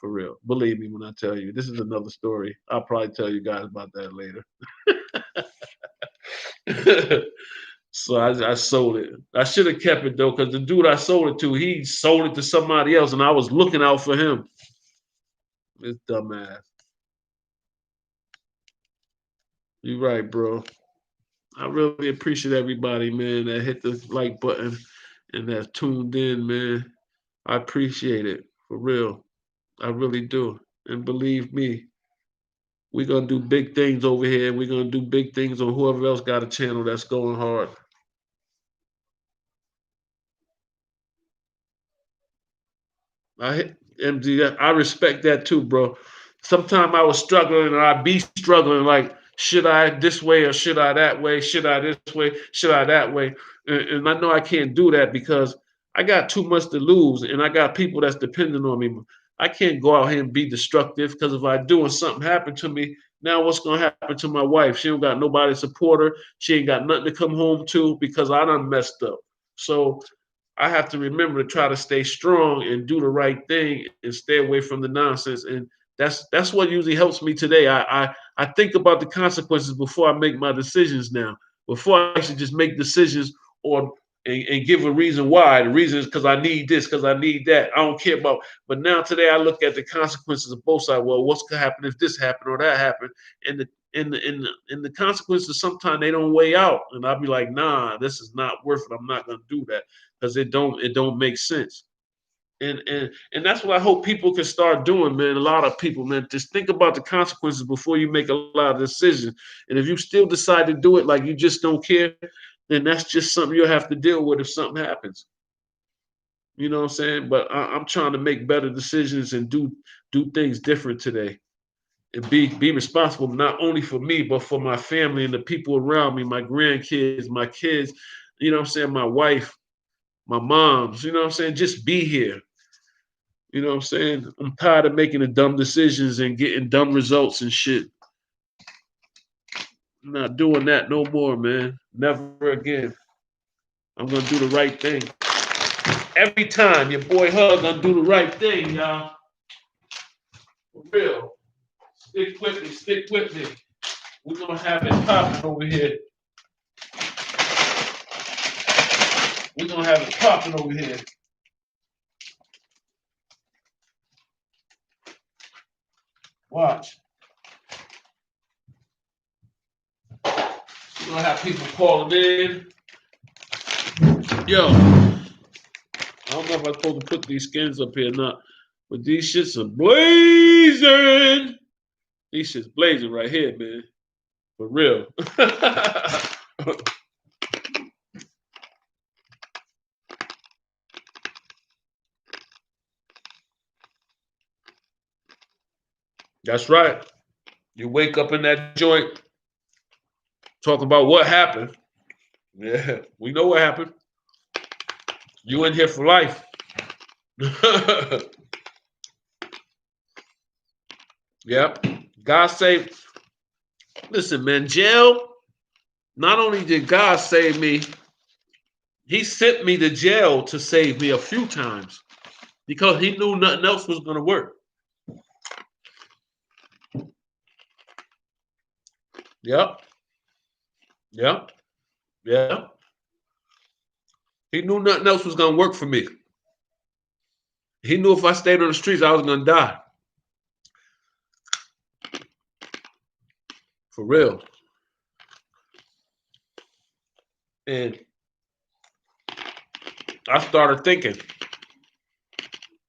for real. Believe me when I tell you. This is another story. I'll probably tell you guys about that later. So I sold it. I should have kept it though, because the dude I sold it to, he sold it to somebody else, and I was looking out for him. This dumbass. You're right, bro. I really appreciate everybody, man, that hit the like button and that's tuned in, man. I appreciate it for real. I really do. And believe me, we're gonna do big things over here. We're gonna do big things on whoever else got a channel that's going hard. MG, I respect that too, bro. Sometimes I was struggling and I'd be struggling like, should I this way or should I that way? Should I this way? Should I that way? And I know I can't do that because I got too much to lose and I got people that's dependent on me. I can't go out here and be destructive because if I do and something happened to me, now what's gonna happen to my wife? She don't got nobody to support her. She ain't got nothing to come home to because I done messed up. So I have to remember to try to stay strong and do the right thing and stay away from the nonsense. And that's what usually helps me today. I think about the consequences before I make my decisions now. Before I actually just make decisions or and give a reason why. The reason is because I need this, because I need that. I don't care about. But now today I look at the consequences of both sides. Well, what's gonna happen if this happened or that happened? And the consequences sometimes they don't weigh out. And I'll be like, nah, this is not worth it. I'm not gonna do that because it don't make sense. And that's what I hope people can start doing, man. A lot of people, man, just think about the consequences before you make a lot of decisions. And if you still decide to do it like you just don't care, then that's just something you'll have to deal with if something happens. You know what I'm saying? But I'm trying to make better decisions and do things different today. And be responsible not only for me, but for my family and the people around me, my grandkids, my kids, you know what I'm saying, my wife, my moms, you know what I'm saying? Just be here. You know what I'm saying? I'm tired of making the dumb decisions and getting dumb results and shit. I'm not doing that no more, man. Never again. I'm gonna do the right thing. Every time your boy Hug gonna do the right thing, y'all. For real. Stick with me, stick with me. We're gonna have it popping over here. We're gonna have it popping over here. Watch. We're gonna have people calling in. Yo, I don't know if I'm supposed to put these skins up here or not, but these shits are blazing. These shits blazing right here, man. For real. That's right. You wake up in that joint, talk about what happened. Yeah, we know what happened. You in here for life. Yep. God saved. Listen, man, jail. Not only did God save me, he sent me to jail to save me a few times because he knew nothing else was going to work. Yep. Yep. Yeah. He knew nothing else was going to work for me. He knew if I stayed on the streets, I was going to die. For real. And I started thinking,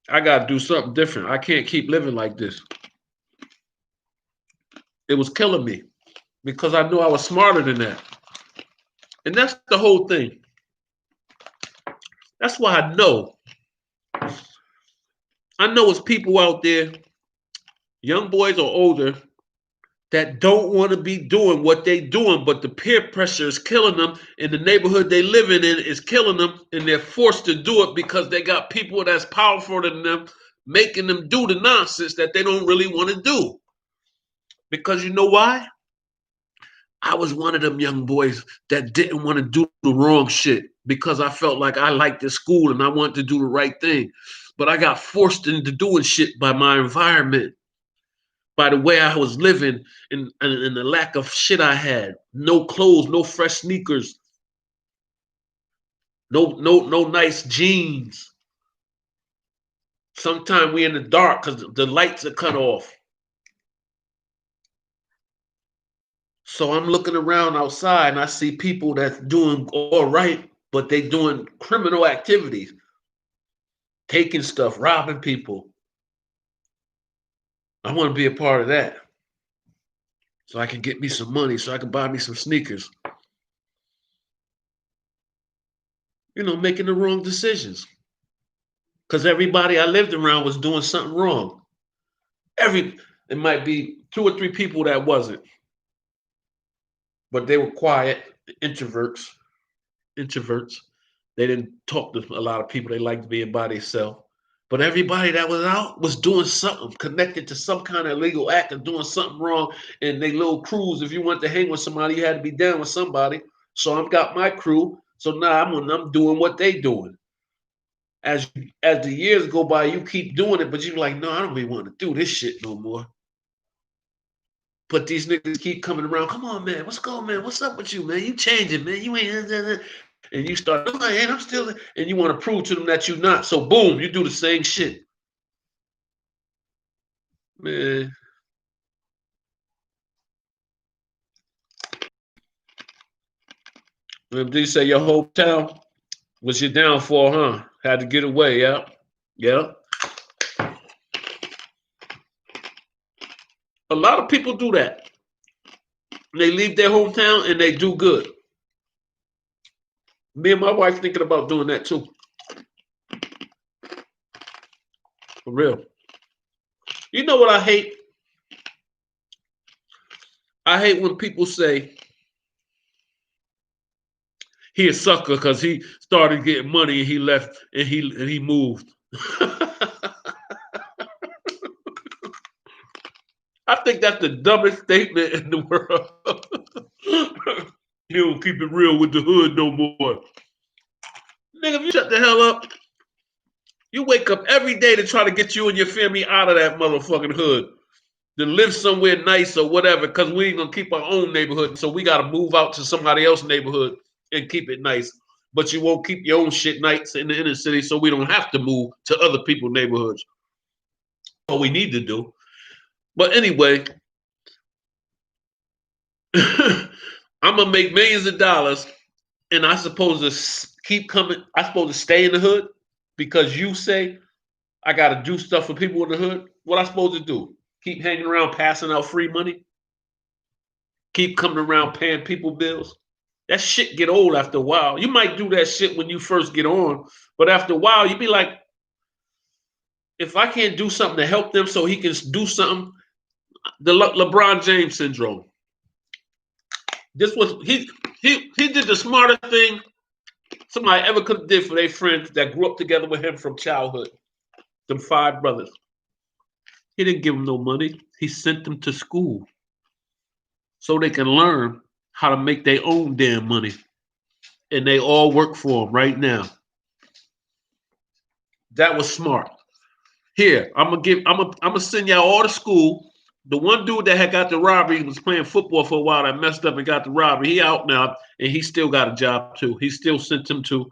I got to do something different. I can't keep living like this. It was killing me because I knew I was smarter than that. And that's the whole thing. That's why I know it's people out there, young boys or older, that don't want to be doing what they doing, but the peer pressure is killing them, and the neighborhood they living in is killing them, and they're forced to do it because they got people that's powerful than them making them do the nonsense that they don't really want to do. Because you know why? I was one of them young boys that didn't want to do the wrong shit because I felt like I liked the school and I wanted to do the right thing. But I got forced into doing shit by my environment, by the way I was living, and the lack of shit I had. No clothes, no fresh sneakers, no nice jeans. Sometimes we in the dark because the lights are cut off. So I'm looking around outside and I see people that's doing all right, but they doing criminal activities, taking stuff, robbing people. I want to be a part of that. So I can get me some money, so I can buy me some sneakers. You know, making the wrong decisions. Because everybody I lived around was doing something wrong. It might be 2 or 3 people that wasn't. But they were quiet, introverts. They didn't talk to a lot of people. They liked being by themselves. But everybody that was out was doing something connected to some kind of illegal act or doing something wrong. And they little crews, if you went to hang with somebody, you had to be down with somebody. So I've got my crew. So now I'm doing what they doing. As the years go by, you keep doing it, but you're like, no, I don't really want to do this shit no more. But these niggas keep coming around. Come on, man. What's going, man? What's up with you, man? You changing, man. You ain't. And you start, no, I ain't. I'm still. And you want to prove to them that you're not. So boom, you do the same shit, man. Did you say your hometown was your downfall, huh? Had to get away, yeah, yeah. A lot of people do that. They leave their hometown and they do good. Me and my wife thinking about doing that too. For real. You know what I hate? I hate when people say he a sucker because he started getting money and he left and he moved. I think that's the dumbest statement in the world. He don't keep it real with the hood no more. Nigga, if you shut the hell up, you wake up every day to try to get you and your family out of that motherfucking hood. To live somewhere nice or whatever, because we ain't gonna keep our own neighborhood. So we gotta move out to somebody else's neighborhood and keep it nice. But you won't keep your own shit nice in the inner city, so we don't have to move to other people's neighborhoods. What we need to do. But anyway, I'm gonna make millions of dollars, and I supposed to keep coming. I supposed to stay in the hood because you say I gotta do stuff for people in the hood. What I supposed to do? Keep hanging around passing out free money? Keep coming around paying people bills? That shit get old after a while. You might do that shit when you first get on, but after a while, you be like, if I can't do something to help them so he can do something, the LeBron James syndrome. This was he did the smarter thing somebody ever could have did for their friends that grew up together with him from childhood. Them 5 brothers. He didn't give them no money. He sent them to school so they can learn how to make their own damn money. And they all work for him right now. That was smart. Here, I'm gonna send y'all all to school. The one dude that had got the robbery was playing football for a while that messed up and got the robbery. He out now and he still got a job too. He still sent him to,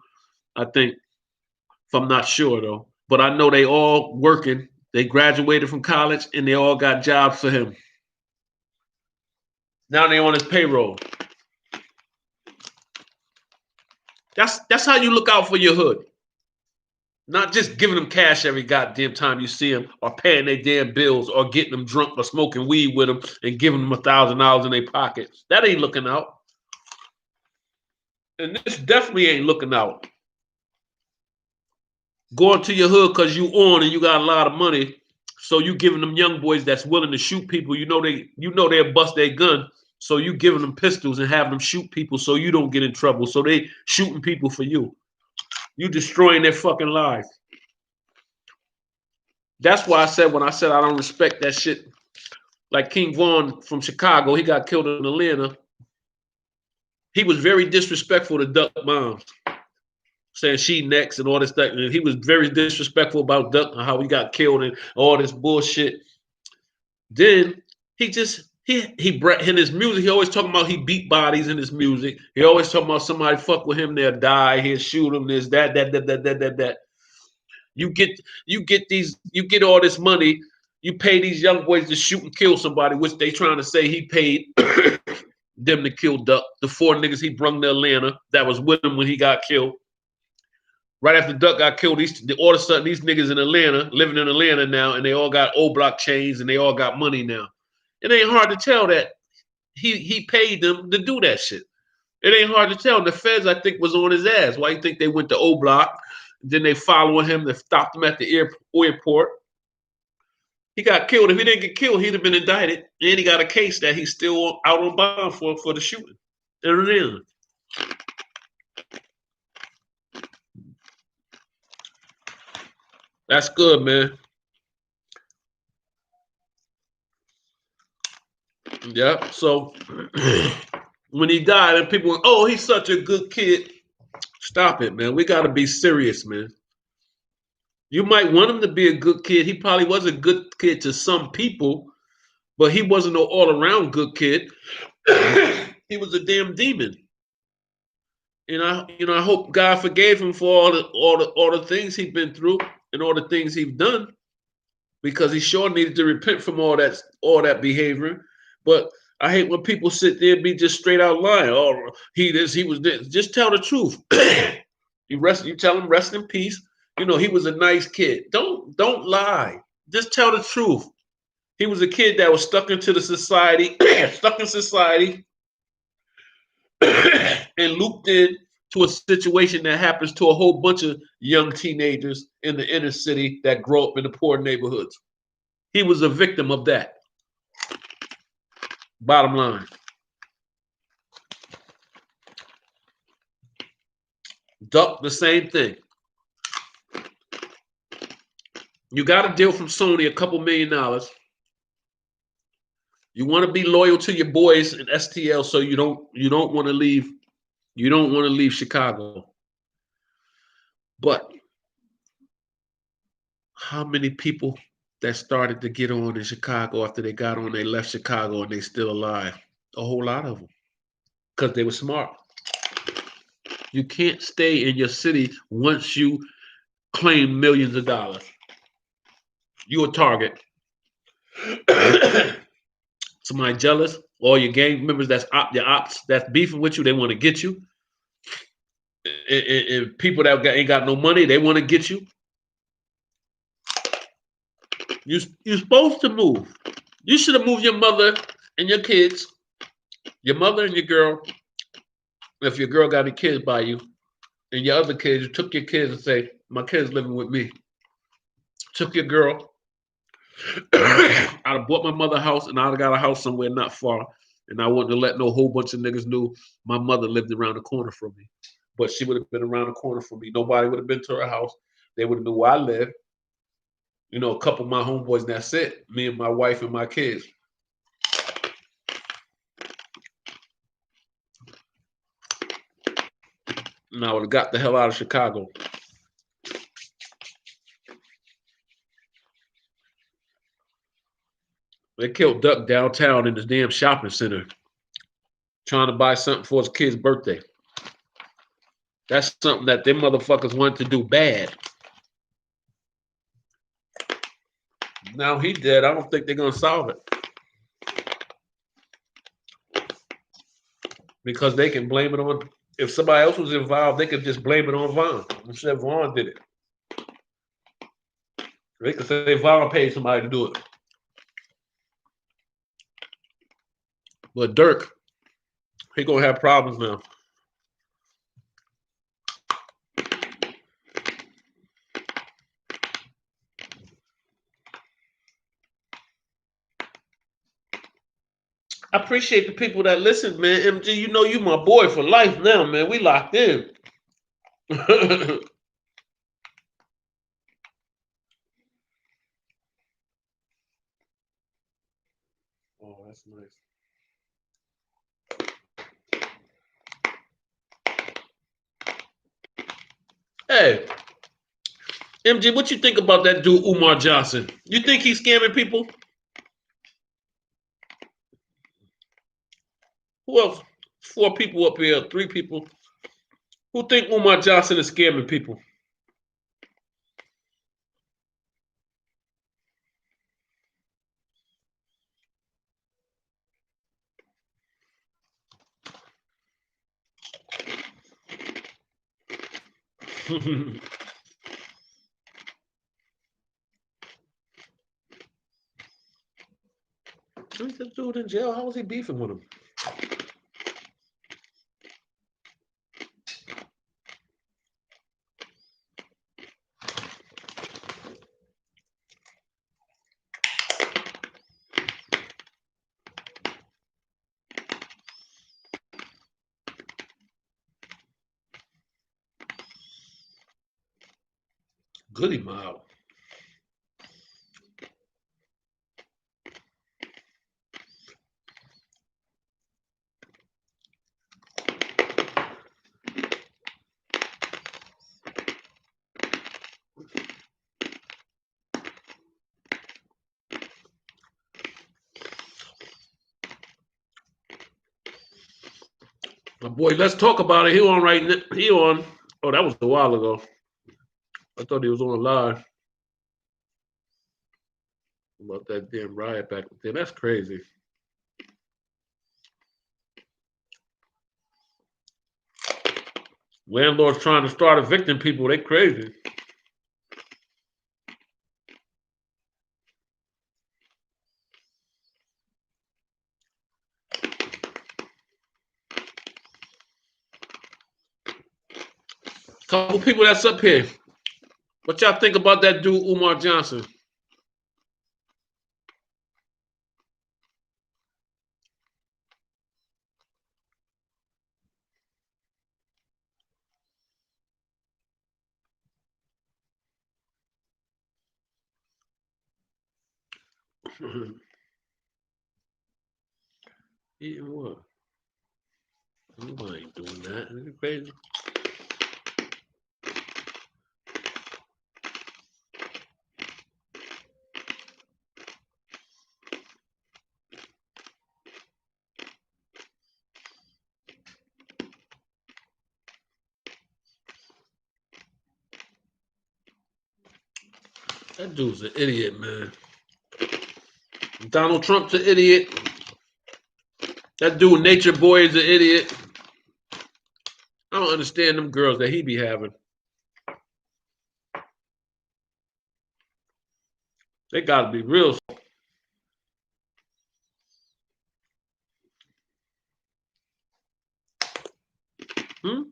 I think, if I'm not sure though. But I know they all working. They graduated from college and they all got jobs for him. Now they on his payroll. That's how you look out for your hood. Not just giving them cash every goddamn time you see them, or paying their damn bills, or getting them drunk, or smoking weed with them, and giving them $1,000 in their pockets. That ain't looking out. And this definitely ain't looking out. Going to your hood because you on and you got a lot of money, so you giving them young boys that's willing to shoot people. You know they'll bust their gun, so you giving them pistols and having them shoot people so you don't get in trouble. So they shooting people for you. You destroying their fucking lives. That's why I said when I said I don't respect that shit. Like King Von from Chicago, he got killed in Atlanta. He was very disrespectful to Duck Moms, saying she next and all this stuff. And he was very disrespectful about Duck and how he got killed and all this bullshit. Then he in his music, he always talking about he beat bodies in his music. He always talking about somebody fuck with him, they'll die, he'll shoot him, this, that. You get all this money, you pay these young boys to shoot and kill somebody, which they trying to say he paid them to kill Duck, the 4 niggas he brung to Atlanta that was with him when he got killed. Right after Duck got killed, all of a sudden these niggas in Atlanta, living in Atlanta now, and they all got old block chains and they all got money now. It ain't hard to tell that he paid them to do that shit. It ain't hard to tell. The feds, I think, was on his ass. Why you think they went to O Block? Then they following him. They stopped him at the airport. He got killed. If he didn't get killed, he'd have been indicted. And he got a case that he's still out on bond for the shooting. And that's good, man. Yeah. So when he died, and people went, "Oh, he's such a good kid." Stop it, man. We got to be serious, man. You might want him to be a good kid. He probably was a good kid to some people, but he wasn't an all-around good kid. He was a damn demon. And I hope God forgave him for all the things he'd been through and all the things he's done, because he sure needed to repent from all that behavior. But I hate when people sit there and be just straight out lying. Oh, he was this. Just tell the truth. You tell him rest in peace. He was a nice kid. Don't lie. Just tell the truth. He was a kid that was stuck in society, and looped in to a situation that happens to a whole bunch of young teenagers in the inner city that grow up in the poor neighborhoods. He was a victim of that. Bottom line. Duck, the same thing. You got a deal from Sony, a couple $1 million. You want to be loyal to your boys in STL, so you don't want to leave. You don't want to leave Chicago. But how many people that started to get on in Chicago after they got on, they left Chicago and they still alive? A whole lot of them, because they were smart. You can't stay in your city once you claim millions of dollars. You're a target. Somebody jealous, all your gang members that's your ops that's beefing with you, they want to get you. And people that ain't got no money, they want to get you. You're supposed to move. You should have moved your mother and your kids, your mother and your girl. If your girl got any kids by you, and your other kids, you took your kids and say, my kid's living with me. Took your girl. I'd have bought my mother a house, and I'd have got a house somewhere not far, and I wouldn't have let no whole bunch of niggas know my mother lived around the corner from me. but she would have been around the corner from me. Nobody would have been to her house. They would have knew where I lived. You know, a couple of my homeboys, and that's it. Me and my wife and my kids. And I would have got the hell out of Chicago. They killed Duck downtown in this damn shopping center, trying to buy something for his kid's birthday. That's something that them motherfuckers want to do bad. Now he dead. I don't think they're gonna solve it because they can blame it on. If somebody else was involved, they could just blame it on Vaughn. Instead, Vaughn did it. They could say Vaughn paid somebody to do it. But Dirk, he gonna have problems now. I appreciate the people that listen, man. MG, you know you my boy for life now, man. We locked in. Oh, that's nice. Hey, MG, what you think about that dude Umar Johnson? You think he's scamming people? Who else? 4 people up here, 3 people. Who think Umar Johnson is scamming people? Who's this dude in jail? How was he beefing with him? Goody Mob. My boy, let's talk about it. He on right now. He on. Oh, that was a while ago. I thought he was on live about that damn riot back then. That's crazy. Landlords trying to start evicting people. They crazy. Couple people that's up here. What y'all think about that dude Umar Johnson? Eating what? Nobody ain't doing that. Are you crazy? That dude's an idiot, man. Donald Trump's an idiot. That dude Nature Boy is an idiot. I don't understand them girls that he be having. They gotta be real. Hmm?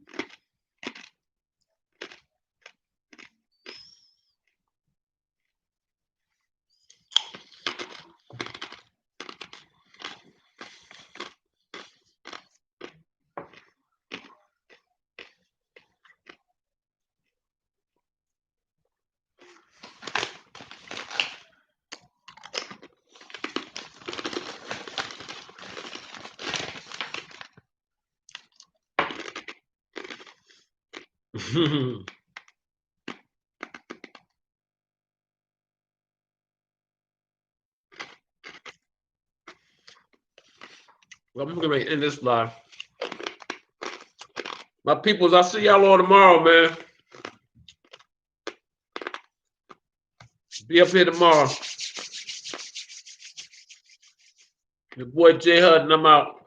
I'm gonna end this live. My peoples, I'll see y'all all tomorrow, man. Be up here tomorrow. Your boy J Hud, and I'm out.